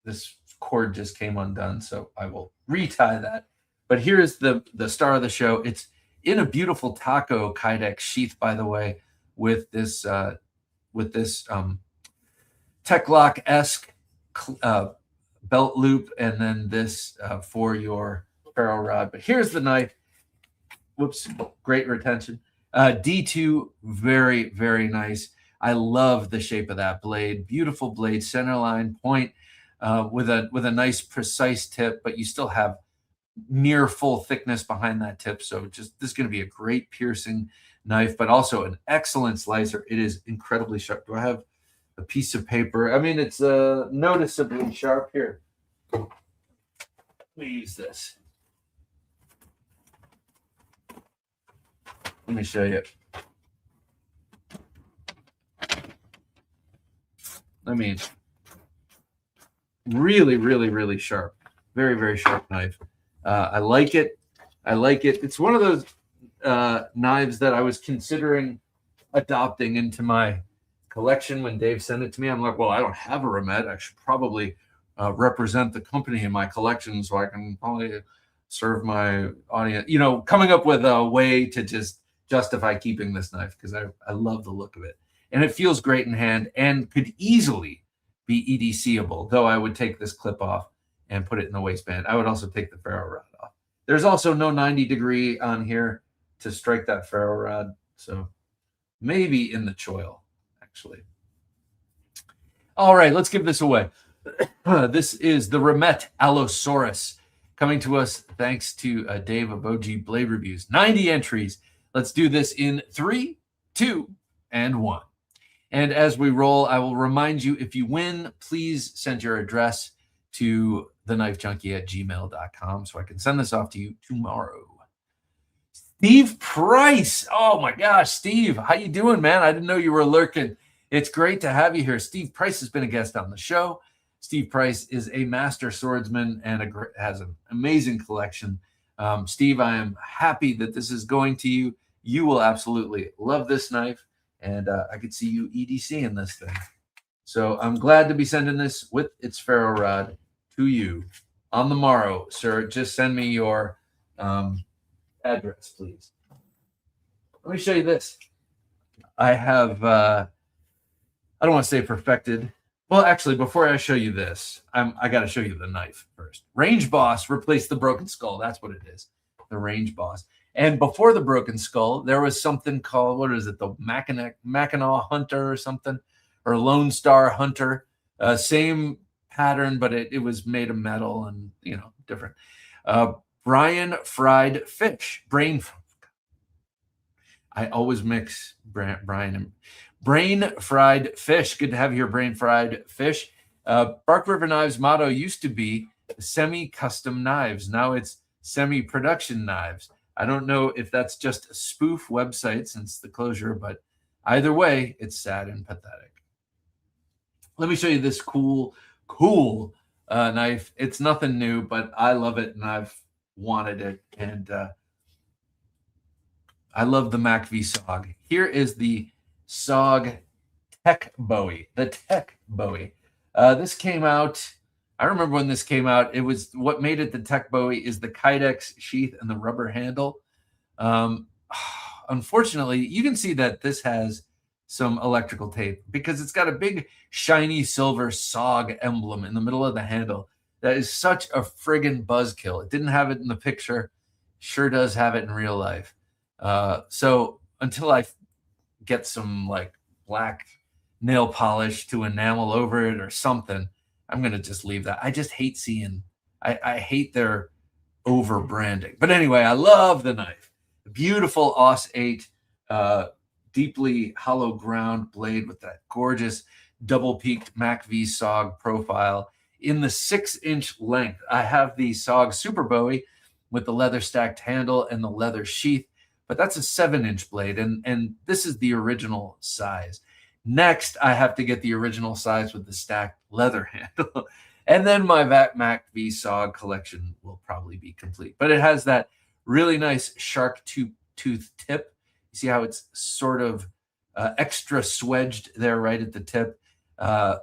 this cord just came undone, so I will retie that. But here is the star of the show. It's in a beautiful taco kydex sheath, by the way, with this Tech Lock-esque belt loop, and then this for your ferro rod. But here's the knife. Whoops, great retention. D2, very, very nice. I love the shape of that blade. Beautiful blade, centerline point with a nice precise tip, but you still have near full thickness behind that tip. So this is going to be a great piercing knife, but also an excellent slicer. It is incredibly sharp. Do I have a piece of paper? I mean, it's noticeably sharp here. Let me use this. Let me show you. I mean, really, really, really sharp. Very, very sharp knife. I like it. I like it. It's one of those knives that I was considering adopting into my collection when Dave sent it to me. I'm like, well, I don't have a Remet. I should probably represent the company in my collection so I can probably serve my audience. You know, coming up with a way to just justify keeping this knife because I love the look of it. And it feels great in hand and could easily be EDC-able, though I would take this clip off and put it in the waistband. I would also take the ferro rod off. There's also no 90 degree on here to strike that ferro rod. So maybe in the choil, actually. All right, let's give this away. This is the Remet Allosaurus coming to us thanks to Dave of OG Blade Reviews. 90 entries. Let's do this in 3, 2, and 1. And as we roll, I will remind you, if you win, please send your address to TheKnifeJunkie@gmail.com so I can send this off to you tomorrow. Steve Price. Oh my gosh, Steve, how you doing, man? I didn't know you were lurking. It's great to have you here. Steve Price has been a guest on the show. Steve Price is a master swordsman and has an amazing collection. Steve, I am happy that this is going to you. You will absolutely love this knife, and I could see you EDCing this thing. So I'm glad to be sending this with its ferro rod to you on the morrow, sir. Just send me your address, please. Let me show you this. I have, I don't want to say perfected. Well, actually, before I show you this, I got to show you the knife first. Range Boss replaced the Broken Skull. That's what it is, the Range Boss. And before the Broken Skull, there was something called, what is it, the Mackinac Hunter or something, or Lone Star Hunter. Same pattern, but it was made of metal and, you know, different. Brian Fried Fish. I always mix Brian and Brain Fried Fish. Good to have you here, Brain Fried Fish. Bark River Knives motto used to be semi-custom knives. Now it's semi-production knives. I don't know if that's just a spoof website since the closure, but either way, it's sad and pathetic. Let me show you this cool knife. It's nothing new, but I love it, and I've wanted it. And I love the MACV SOG. Here is the SOG Tech Bowie, the Tech Bowie. This came out, I remember when this came out. It was, what made it the Tech Bowie is the kydex sheath and the rubber handle. Unfortunately, you can see that this has some electrical tape because it's got a big shiny silver SOG emblem in the middle of the handle. That is such a friggin' buzzkill. It didn't have it in the picture. Sure does have it in real life. So until I get some like black nail polish to enamel over it or something, I'm going to just leave that. I just hate seeing, I hate their over branding. But anyway, I love the knife. Beautiful AUS 8, deeply hollow ground blade with that gorgeous double peaked Mac V SOG profile in the 6-inch length. I have the SOG Super Bowie with the leather stacked handle and the leather sheath, but that's a 7-inch blade, and this is the original size. Next, I have to get the original size with the stacked leather handle. And then my Mac V SOG collection will probably be complete. But it has that really nice shark tooth tip. You see how it's sort of extra swedged there right at the tip? That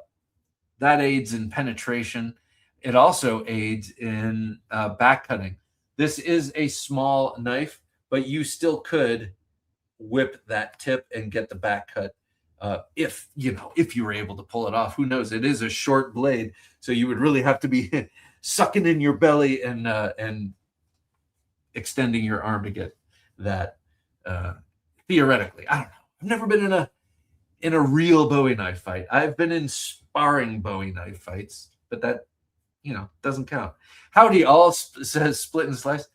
aids in penetration. It also aids in back cutting. This is a small knife, but you still could whip that tip and get the back cut if you were able to pull it off. Who knows? It is a short blade, so you would really have to be sucking in your belly and extending your arm to get that. Theoretically, I don't know. I've never been in a real Bowie knife fight. I've been in sparring Bowie knife fights, but that doesn't count. Howdy all, says Split and Slice.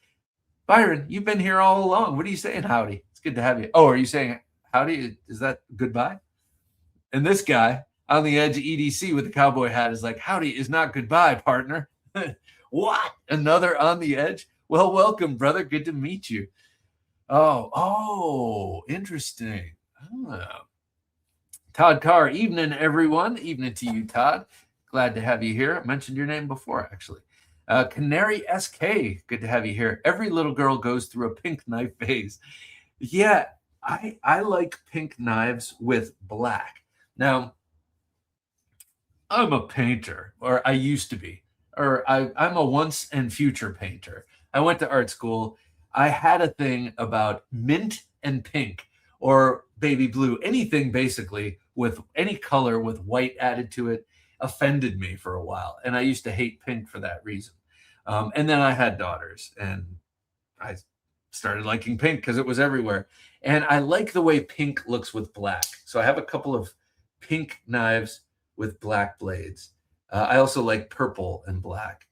Byron, you've been here all along. What are you saying, howdy? It's good to have you. Oh, are you saying howdy? Is that goodbye? And this guy on the edge of EDC with the cowboy hat is like, howdy is not goodbye, partner. What? Another on the edge? Well, welcome, brother. Good to meet you. Oh, interesting. Todd Carr, evening, everyone. Evening to you, Todd. Glad to have you here. I mentioned your name before, actually. Canary SK, good to have you here. Every little girl goes through a pink knife phase. Yeah, I like pink knives with black. Now, I'm a painter, or I used to be, or I'm a once and future painter. I went to art school. I had a thing about mint and pink or baby blue, anything basically with any color with white added to it offended me for a while. And I used to hate pink for that reason. And then I had daughters and I started liking pink because it was everywhere. And I like the way pink looks with black. So I have a couple of pink knives with black blades. I also like purple and black.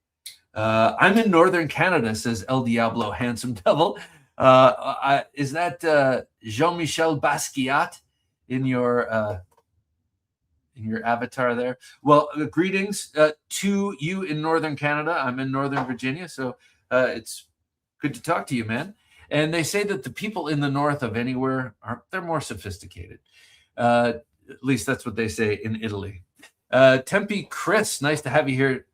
I'm in Northern Canada, says El Diablo Handsome Devil. Is that Jean-Michel Basquiat in your avatar there? Well, greetings to you in Northern Canada. I'm in Northern Virginia, so it's good to talk to you, man. And they say that the people in the north of anywhere they're more sophisticated. At least that's what they say in Italy. Tempe Chris, nice to have you here,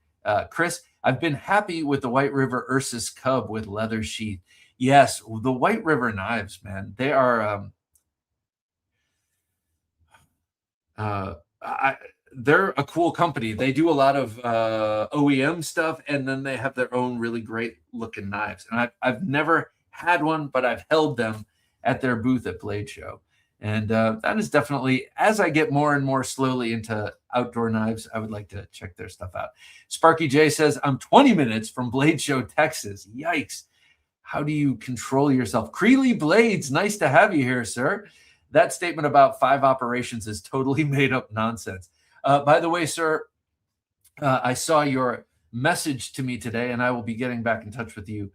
Chris. I've been happy with the White River Ursus Cub with leather sheath. Yes, the White River knives, man, they are they're a cool company. They do a lot of OEM stuff, and then they have their own really great looking knives. And I've never had one, but I've held them at their booth at Blade Show. And that is definitely, as I get more and more slowly into outdoor knives, I would like to check their stuff out. Sparky J says, I'm 20 minutes from Blade Show, Texas. Yikes. How do you control yourself? Creeley Blades, nice to have you here, sir. That statement about 5 operations is totally made up nonsense. By the way, sir, I saw your message to me today, and I will be getting back in touch with you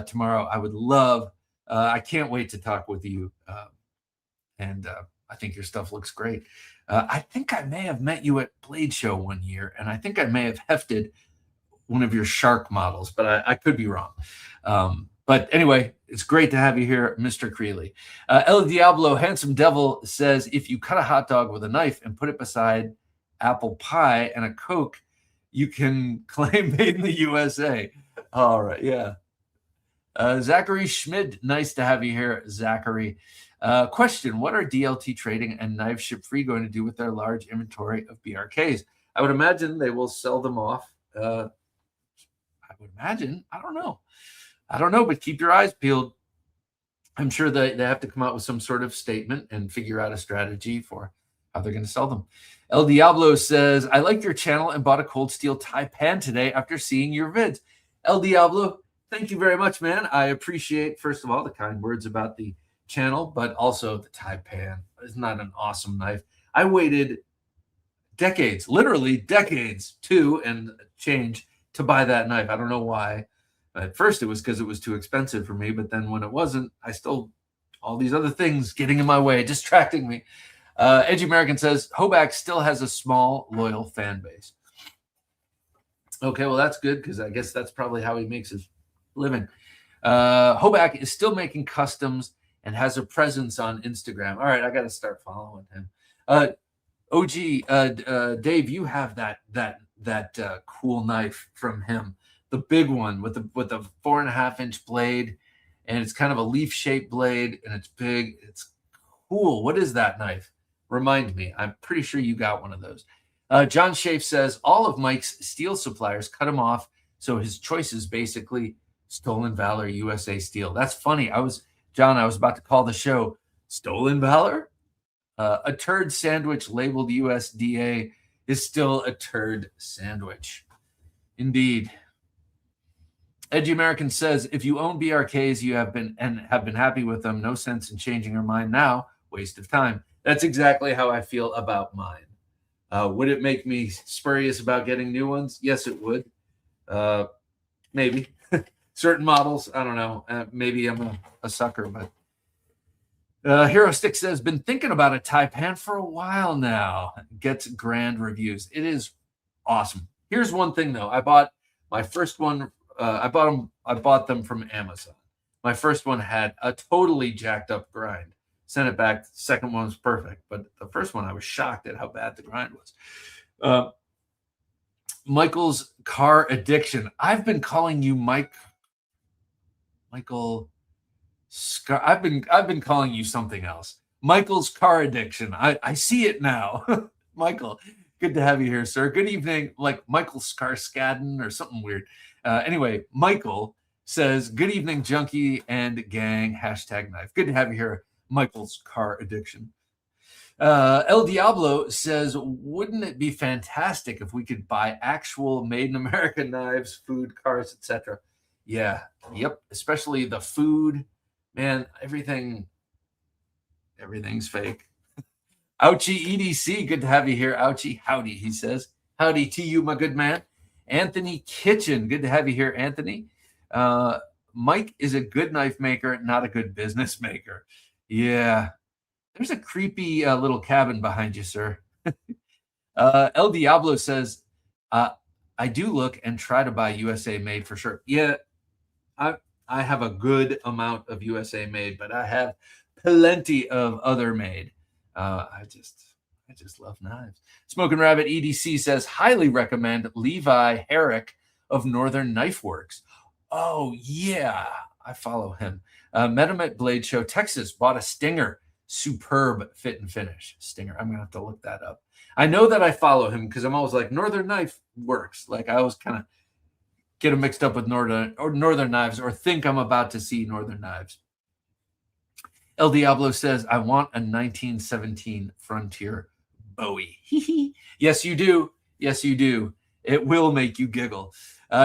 tomorrow. I would love, I can't wait to talk with you. And I think your stuff looks great. I think I may have met you at Blade Show one year, and I think I may have hefted one of your shark models, but I could be wrong. But anyway, it's great to have you here, Mr. Creeley. El Diablo Handsome Devil says, if you cut a hot dog with a knife and put it beside apple pie and a Coke, you can claim made in the USA. All right, yeah. Zachary Schmid, nice to have you here, Zachary. Question, what are DLT Trading and Knife Ship Free going to do with their large inventory of BRKs? I would imagine they will sell them off. I would imagine. I don't know, but keep your eyes peeled. I'm sure they have to come out with some sort of statement and figure out a strategy for how they're going to sell them. El Diablo says, I liked your channel and bought a cold steel Taipan today after seeing your vids. El Diablo, thank you very much, man. I appreciate, first of all, the kind words about the channel, but also the Taipan is not an awesome knife. I waited decades, literally decades, two and change to buy that knife. I don't know why. At first, it was because it was too expensive for me, but then when it wasn't, I still all these other things getting in my way, distracting me. Edgy American says Hoback still has a small, loyal fan base. Okay, well, that's good because I guess that's probably how he makes his living. Hoback is still making customs and has a presence on Instagram. All right, I got to start following him. OG, Dave, you have that cool knife from him, the big one with the 4.5-inch blade, and it's kind of a leaf-shaped blade, and it's big. It's cool. What is that knife? Remind me. I'm pretty sure you got one of those. John Schaaf says all of Mike's steel suppliers cut him off, so his choice is basically Stolen Valor USA Steel. That's funny. I was about to call the show Stolen Valor. A turd sandwich labeled USDA is still a turd sandwich. Indeed. Edgy American says, if you own BRKs, you have been happy with them. No sense in changing your mind now. Waste of time. That's exactly how I feel about mine. Would it make me spurious about getting new ones? Yes, it would. Maybe. Certain models, I don't know. Maybe I'm a sucker, but Hero Stick says, been thinking about a Taipan for a while now. Gets grand reviews. It is awesome. Here's one thing though. I bought my first one. I bought them from Amazon. My first one had a totally jacked up grind. Sent it back. The second one was perfect, but the first one I was shocked at how bad the grind was. Michael's car addiction. I've been calling you Michael. I've been calling you something else. Michael's car addiction. I see it now. Michael, good to have you here, sir. Good evening, like Michael Skarsgården or something weird. Anyway, Michael says, good evening, junkie and gang, #knife. Good to have you here, Michael's car addiction. El Diablo says, wouldn't it be fantastic if we could buy actual made in America knives, food, cars, etc.? Yeah, yep, especially the food. Man, everything's fake. Ouchie EDC, good to have you here. Ouchie, howdy, he says. Howdy to you, my good man. Anthony Kitchen, good to have you here, Anthony. Mike is a good knife maker, not a good business maker. Yeah, there's a creepy little cabin behind you, sir. El Diablo says, I do look and try to buy USA made for sure. Yeah, I have a good amount of USA made, but I have plenty of other made. I just love knives. Smoking Rabbit EDC says, highly recommend Levi Herrick of Northern Knife Works. Oh, yeah, I follow him. Met him at Blade Show, Texas, bought a Stinger. Superb fit and finish. Stinger. I'm going to have to look that up. I know that I follow him because I'm always like, Northern Knife Works. Like, I always kind of get them mixed up with Northern Knives or think I'm about to see Northern Knives. El Diablo says, I want a 1917 Frontier Bowie. Yes, you do. Yes, you do. It will make you giggle.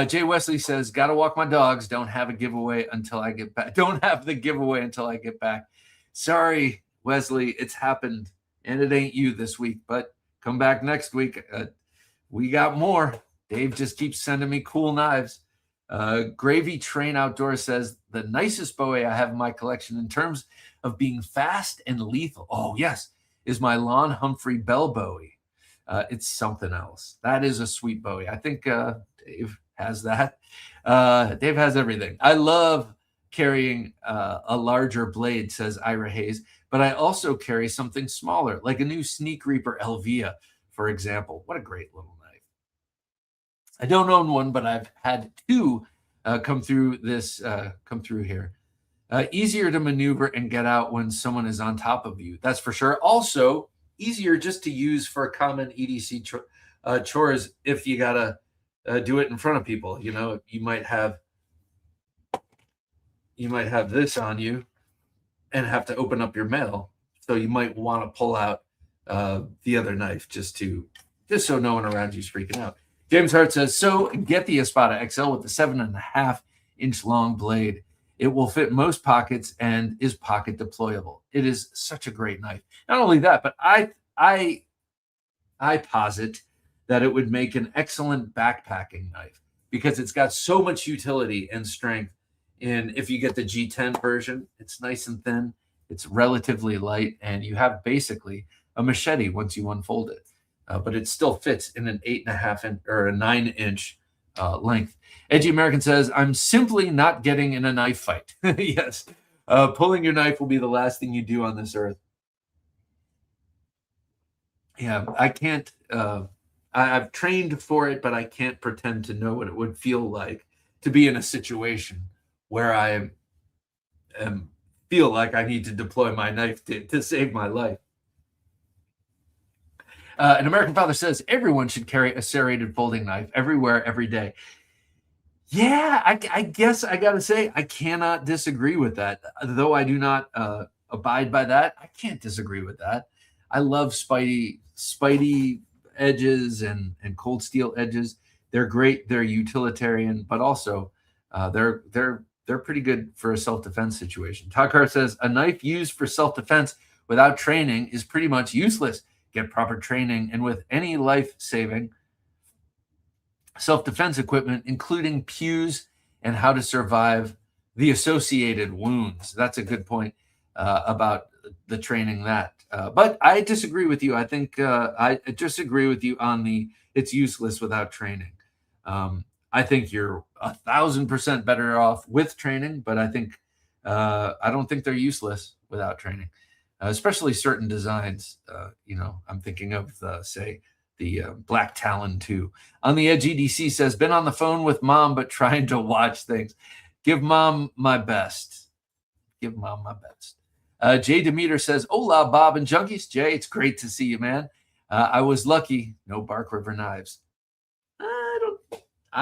Jay Wesley says, gotta walk my dogs. Don't have a giveaway until I get back. Don't have the giveaway until I get back. Sorry, Wesley, it's happened. And it ain't you this week, but come back next week. We got more. Dave just keeps sending me cool knives. Gravy Train Outdoor says, the nicest Bowie I have in my collection in terms of being fast and lethal. Oh, yes, is my Lon Humphrey Bell Bowie. It's something else. That is a sweet Bowie. I think Dave has that. Dave has everything. I love carrying a larger blade, says Ira Hayes, but I also carry something smaller, like a new Sneak Reaper Elvia, for example. What a great little knife. I don't own one, but I've had two come through here. Easier to maneuver and get out when someone is on top of you. That's for sure. Also, easier just to use for common EDC chores if you gotta do it in front of people. You know, you might have this on you and have to open up your mail, so you might want to pull out the other knife just so no one around you is freaking out. James Hart says, so get the Espada XL with the 7.5-inch long blade. It will fit most pockets and is pocket deployable. It is such a great knife. Not only that, but I I posit that it would make an excellent backpacking knife because it's got so much utility and strength. If you get the G10 version, it's nice and thin, it's relatively light, and you have basically a machete once you unfold it. But it still fits in an 8.5 inch or a 9-inch length. Edgy American says, I'm simply not getting in a knife fight. Yes. Pulling your knife will be the last thing you do on this earth. Yeah, I can't. I've trained for it, but I can't pretend to know what it would feel like to be in a situation where I feel like I need to deploy my knife to save my life. An American Father says, everyone should carry a serrated folding knife everywhere, every day. Yeah, I guess I got to say, I cannot disagree with that. Though I do not abide by that, I can't disagree with that. I love spidey edges and cold steel edges. They're great. They're utilitarian, but also they're pretty good for a self-defense situation. Takar says, a knife used for self-defense without training is pretty much useless. Get proper training, and with any life-saving self-defense equipment, including pews and how to survive the associated wounds. That's a good point about the training that. But I disagree with you. I think I disagree with you on it's useless without training. I think you're 1,000% better off with training, but I don't think they're useless without training. Especially certain designs. I'm thinking of the Black Talon 2. On the Edge EDC says, been on the phone with mom, but trying to watch things. Give mom my best. Give mom my best. Jay Demeter says, hola, Bob and Junkies. Jay, it's great to see you, man. I was lucky. No Bark River knives. I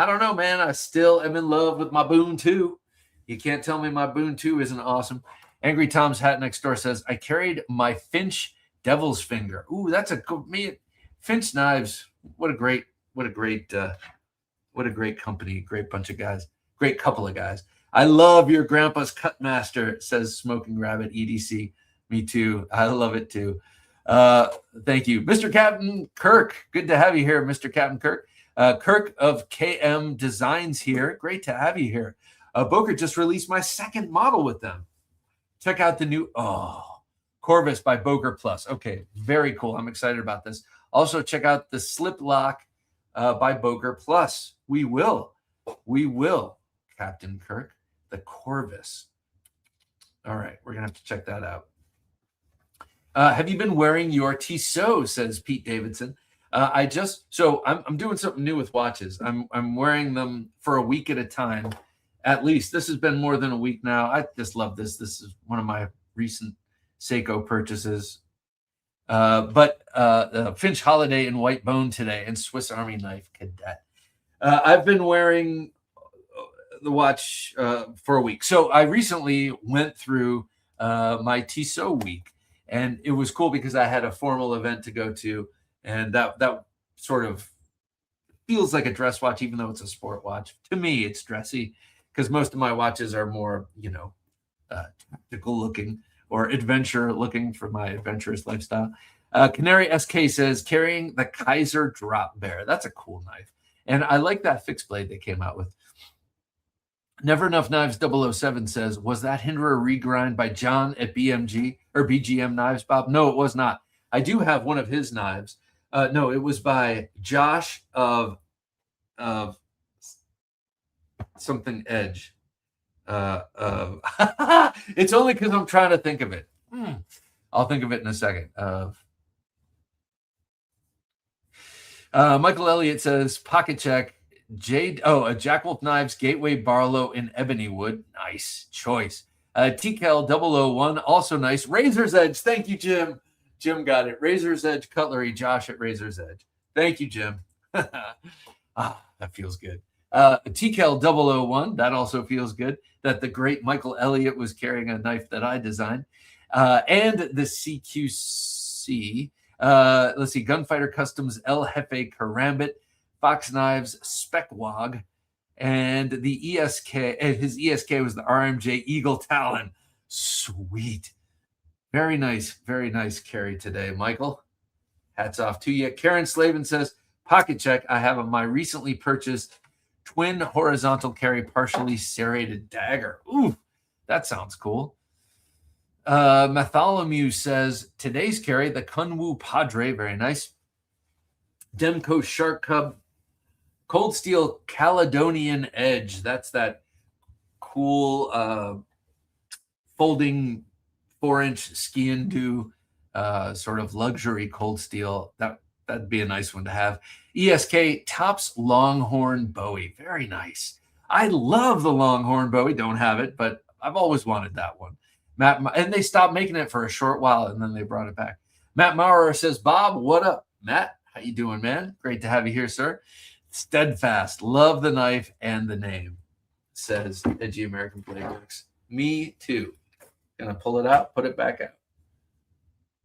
don't know, man. I still am in love with my Boone 2. You can't tell me my Boone 2 isn't awesome. Angry Tom's Hat Next Door says, I carried my Finch Devil's Finger. Ooh, that's a good me. Finch knives. What a great company. Great bunch of guys. Great couple of guys. I love your grandpa's Cutmaster, says Smoking Rabbit EDC. Me too. I love it too. Thank you. Mr. Captain Kirk. Good to have you here, Mr. Captain Kirk. Kirk of KM Designs here. Great to have you here. Boker just released my second model with them. Check out the new Corvus by Boker Plus. Okay, very cool. I'm excited about this. Also, check out the Slip Lock by Boker Plus. We will, Captain Kirk, the Corvus. All right, we're going to have to check that out. Have you been wearing your Tissot, says Pete Davidson. I'm doing something new with watches. I'm wearing them for a week at a time. At least this has been more than a week now. I just love this. This is one of my recent Seiko purchases. But Finch Holiday in white bone today and Swiss Army knife cadet. I've been wearing the watch for a week. So I recently went through my Tissot week, and it was cool because I had a formal event to go to, and that sort of feels like a dress watch, even though it's a sport watch. To me, it's dressy because most of my watches are more, tactical looking or adventure looking for my adventurous lifestyle. Canary SK says, carrying the Kaiser Drop Bear. That's a cool knife. And I like that fixed blade they came out with. Never Enough Knives 007 says, was that Hinderer regrind by John at BMG or BGM Knives, Bob? No, it was not. I do have one of his knives. No, it was by Josh of something Edge. It's only because I'm trying to think of it. I'll think of it in a second. Michael Elliott says, pocket check. A Jack Wolf Knives Gateway Barlow in ebony wood. Nice choice. TKL 001, also nice. Razor's Edge. Thank you, Jim. Jim got it. Razor's Edge Cutlery. Josh at Razor's Edge. Thank you, Jim. That feels good. TKL 001. That also feels good. That the great Michael Elliott was carrying a knife that I designed. And the CQC. Let's see. Gunfighter Customs El Jefe Karambit. Fox Knives Specwog, and the ESK. And his ESK was the RMJ Eagle Talon. Sweet, very nice carry today, Michael. Hats off to you. Karen Slavin says, pocket check. I have my recently purchased twin horizontal carry partially serrated dagger. Ooh, that sounds cool. Matholomew says, today's carry, the Kunwu Padre, very nice. Demco Shark Cub, Cold Steel Caledonian Edge. That's that cool folding 4-inch ski and do sort of luxury cold steel. That'd be a nice one to have. ESK Tops Longhorn Bowie. Very nice. I love the Longhorn Bowie. Don't have it, but I've always wanted that one. And they stopped making it for a short while, and then they brought it back. Matt Maurer says, Bob, what up? Matt, how you doing, man? Great to have you here, sir. Steadfast. Love the knife and the name, says Edgy American Blade Works. Me too. Gonna pull it out, put it back out.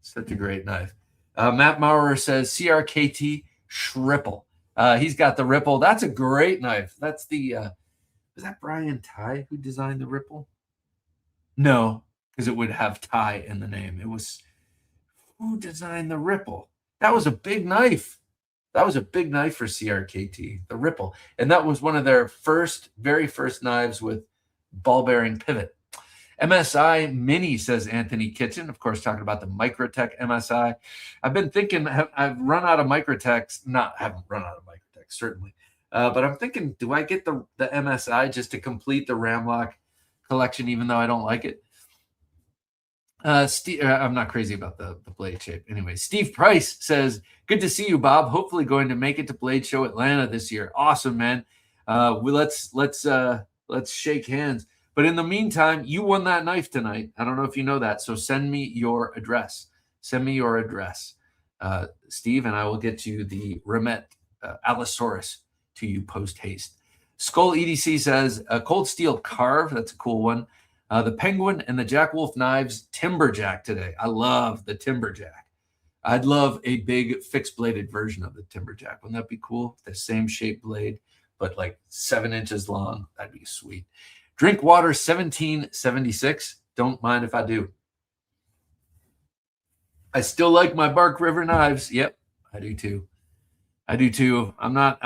Such a great knife. Matt Maurer says CRKT Shripple. He's got the Ripple. That's a great knife. That's the was that Brian Ty who designed the Ripple? No, because it would have Ty in the name. It was who designed the Ripple? That was a big knife. That was a big knife for CRKT, the Ripple. And that was one of their very first knives with ball bearing pivot. MSI Mini, says Anthony Kitchen. Of course, talking about the Microtech MSI. I've been thinking, I've run out of Microtechs. Haven't run out of Microtechs, certainly. But I'm thinking, do I get the MSI just to complete the Ramlock collection, even though I don't like it? I'm not crazy about the blade shape. Anyway, Steve Price says, good to see you, Bob. Hopefully going to make it to Blade Show Atlanta this year. Awesome, man. Let's shake hands. But in the meantime, you won that knife tonight. I don't know if you know that. So send me your address. Send me your address, Steve, and I will get you the Remet Allosaurus to you post haste. Skull EDC says, a cold steel carve. That's a cool one. The Penguin and the Jack Wolf knives Timberjack today. I love the Timberjack. I'd love a big fixed bladed version of the Timberjack. Wouldn't that be cool? The same shape blade, but like 7 inches long. That'd be sweet. Drinkwater 1776. Don't mind if I do. I still like my Bark River knives. Yep, I do too. I do too. I'm not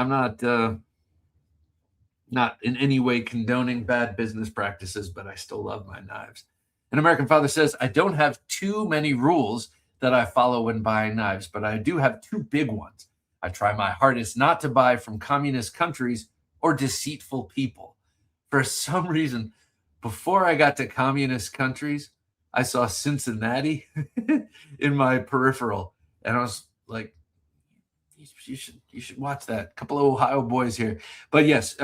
in any way condoning bad business practices, but I still love my knives. An American Father says, I don't have too many rules that I follow when buying knives, but I do have 2 big ones. I try my hardest not to buy from communist countries or deceitful people. For some reason, before I got to communist countries, I saw Cincinnati in my peripheral, and I was like, you should watch that. A couple of Ohio boys here. But yes,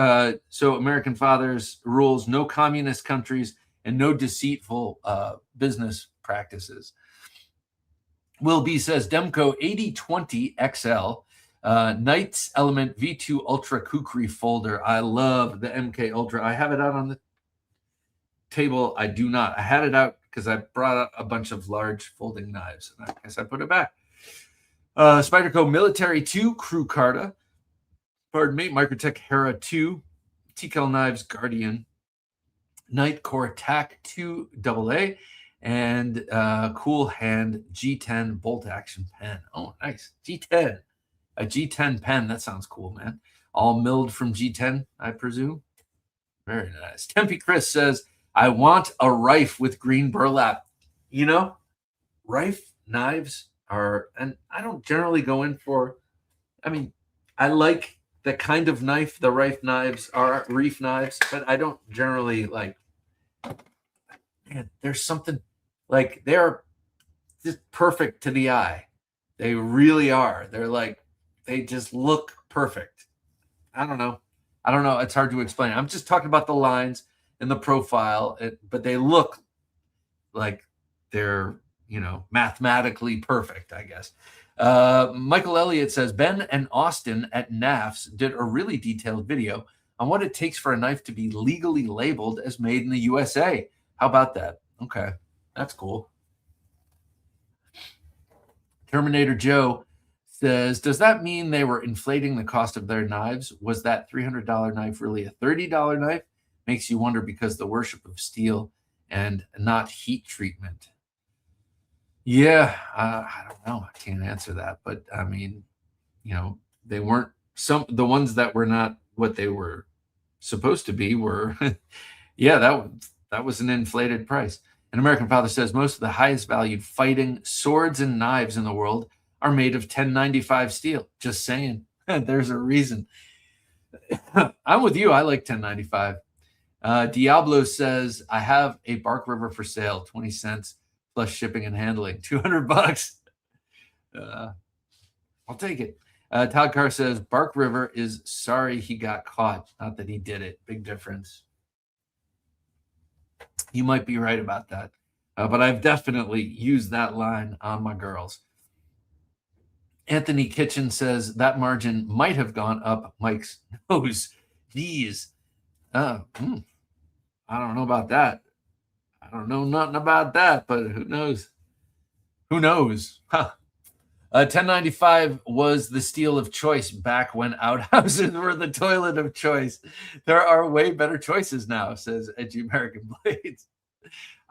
so American Fathers rules, no communist countries and no deceitful business practices. Will B says, Demco 8020 XL, Knights Element V2 Ultra Kukri folder. I love the MK Ultra. I have it out on the table. I do not. I had it out because I brought out a bunch of large folding knives, and I guess I put it back. Spyderco Military 2 Crew Carta. Pardon me. Microtech Hera 2. TKL Knives Guardian. Nightcore TAC 2 AA. And Cool Hand G10 bolt action pen. Oh, nice. G10. A G10 pen. That sounds cool, man. All milled from G10, I presume. Very nice. Tempe Chris says, I want a Rife with green burlap. You know, Rife knives are, and I don't generally go in for, I mean, I like the kind of knife the Rife knives are, Reef knives, but I don't generally like, man, there's something like, they're just perfect to the eye. They really are. They're like, they just look perfect. I don't know. It's hard to explain. I'm just talking about the lines and the profile, but they look like they're, you know, mathematically perfect, I guess. Michael Elliott says, Ben and Austin at NAFS did a really detailed video on what it takes for a knife to be legally labeled as made in the USA. How about that? Okay, that's cool. Terminator Joe says, does that mean they were inflating the cost of their knives? Was that $300 knife really a $30 knife? Makes you wonder because the worship of steel and not heat treatment. Yeah, I don't know. I can't answer that, but I mean, they weren't the ones that were not what they were supposed to be were. Yeah, that was an inflated price. An American Father says most of the highest valued fighting swords and knives in the world are made of 1095 steel. Just saying. There's a reason. I'm with you. I like 1095. Diablo says, I have a Bark River for sale, 20 cents plus shipping and handling, $200. I'll take it. Todd Carr says, Bark River is sorry he got caught. Not that he did it. Big difference. You might be right about that. But I've definitely used that line on my girls. Anthony Kitchen says that margin might have gone up Mike's nose. These. I don't know about that. I don't know nothing about that, but who knows? Who knows? Huh. 1095 was the steel of choice back when outhouses were the toilet of choice. There are way better choices now, says Edgy American Blades.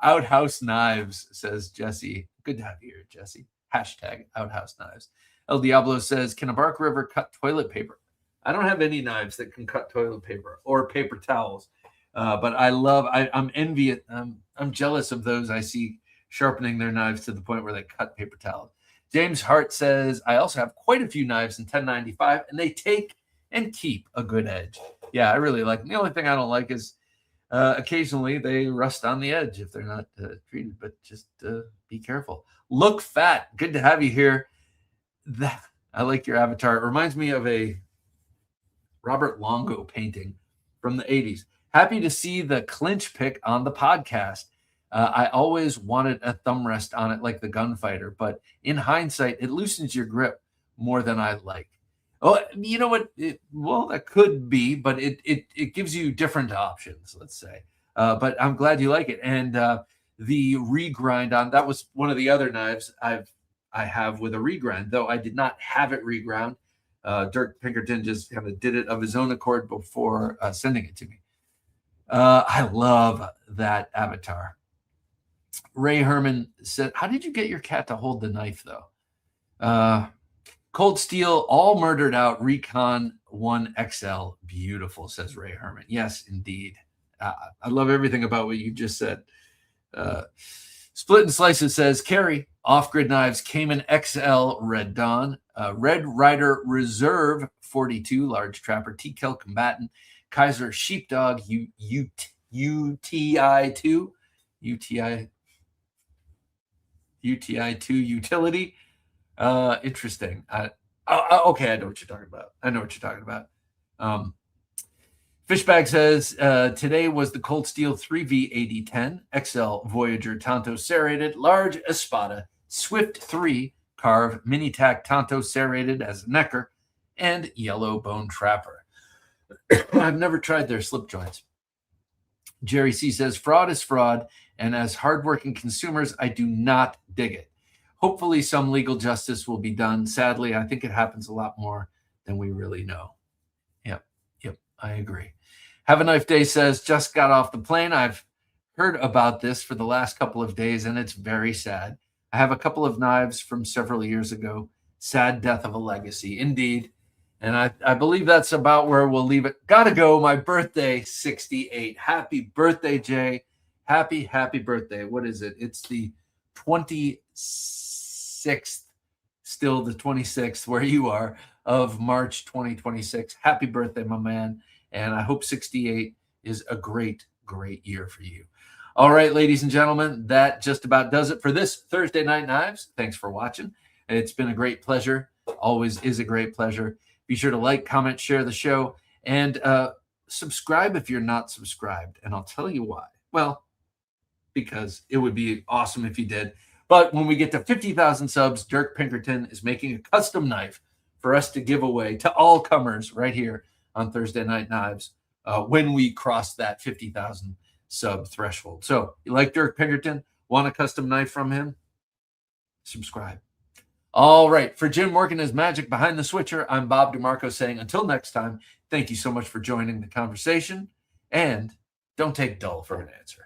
Outhouse knives, says Jesse. Good to have you here, Jesse. Hashtag outhouse knives. El Diablo says, can a Bark River cut toilet paper? I don't have any knives that can cut toilet paper or paper towels. But I'm envious. I'm jealous of those I see sharpening their knives to the point where they cut paper towels. James Hart says, I also have quite a few knives in 1095, and they take and keep a good edge. Yeah, I really like them. The only thing I don't like is occasionally they rust on the edge if they're not treated, but just be careful. Look Fat, good to have you here. I like your avatar. It reminds me of a Robert Longo painting from the 80s. Happy to see the clinch pick on the podcast. I always wanted a thumb rest on it like the Gunfighter, but in hindsight, it loosens your grip more than I like. Oh, you know what? That could be, but it gives you different options, let's say. But I'm glad you like it. And the regrind on that was one of the other knives I have with a regrind, though I did not have it reground. Dirk Pinkerton just kind of did it of his own accord before sending it to me. I love that avatar. Ray Herman said, how did you get your cat to hold the knife, though? Cold Steel, all murdered out, Recon 1 XL. Beautiful, says Ray Herman. Yes, indeed. I love everything about what you just said. Split and Slices says, Carrie, off-grid knives, Cayman XL, Red Dawn, Red Rider Reserve 42, large trapper, T-Kel combatant, Kaiser Sheepdog, UTI2 utility. Interesting. Okay, I know what you're talking about. Fishbag says, today was the Cold Steel 3V 8010 XL Voyager Tanto serrated, large Espada, Swift 3 carve, mini tack Tanto serrated as a necker, and yellow bone trapper. I've never tried their slip joints. Jerry C says, fraud is fraud, and as hardworking consumers, I do not dig it. Hopefully some legal justice will be done. Sadly, I think it happens a lot more than we really know. Yep, I agree. Have a Knife Day says, just got off the plane. I've heard about this for the last couple of days, and it's very sad. I have a couple of knives from several years ago. Sad death of a legacy, indeed. And I believe that's about where we'll leave it. Gotta go. My birthday, 68. Happy birthday, Jay. Happy birthday. What is it? It's the 26th, still the 26th, where you are, of March 2026. Happy birthday, my man. And I hope 68 is a great, great year for you. All right, ladies and gentlemen, that just about does it for this Thursday Night Knives. Thanks for watching. It's been a great pleasure. Always is a great pleasure. Be sure to like, comment, share the show, and subscribe if you're not subscribed. And I'll tell you why. Well, because it would be awesome if you did. But when we get to 50,000 subs, Dirk Pinkerton is making a custom knife for us to give away to all comers right here on Thursday Night Knives when we cross that 50,000 sub threshold. So you like Dirk Pinkerton? Want a custom knife from him? Subscribe. All right. For Jim working his magic behind the switcher, I'm Bob DeMarco saying until next time, thank you so much for joining the conversation, and don't take dull for an answer.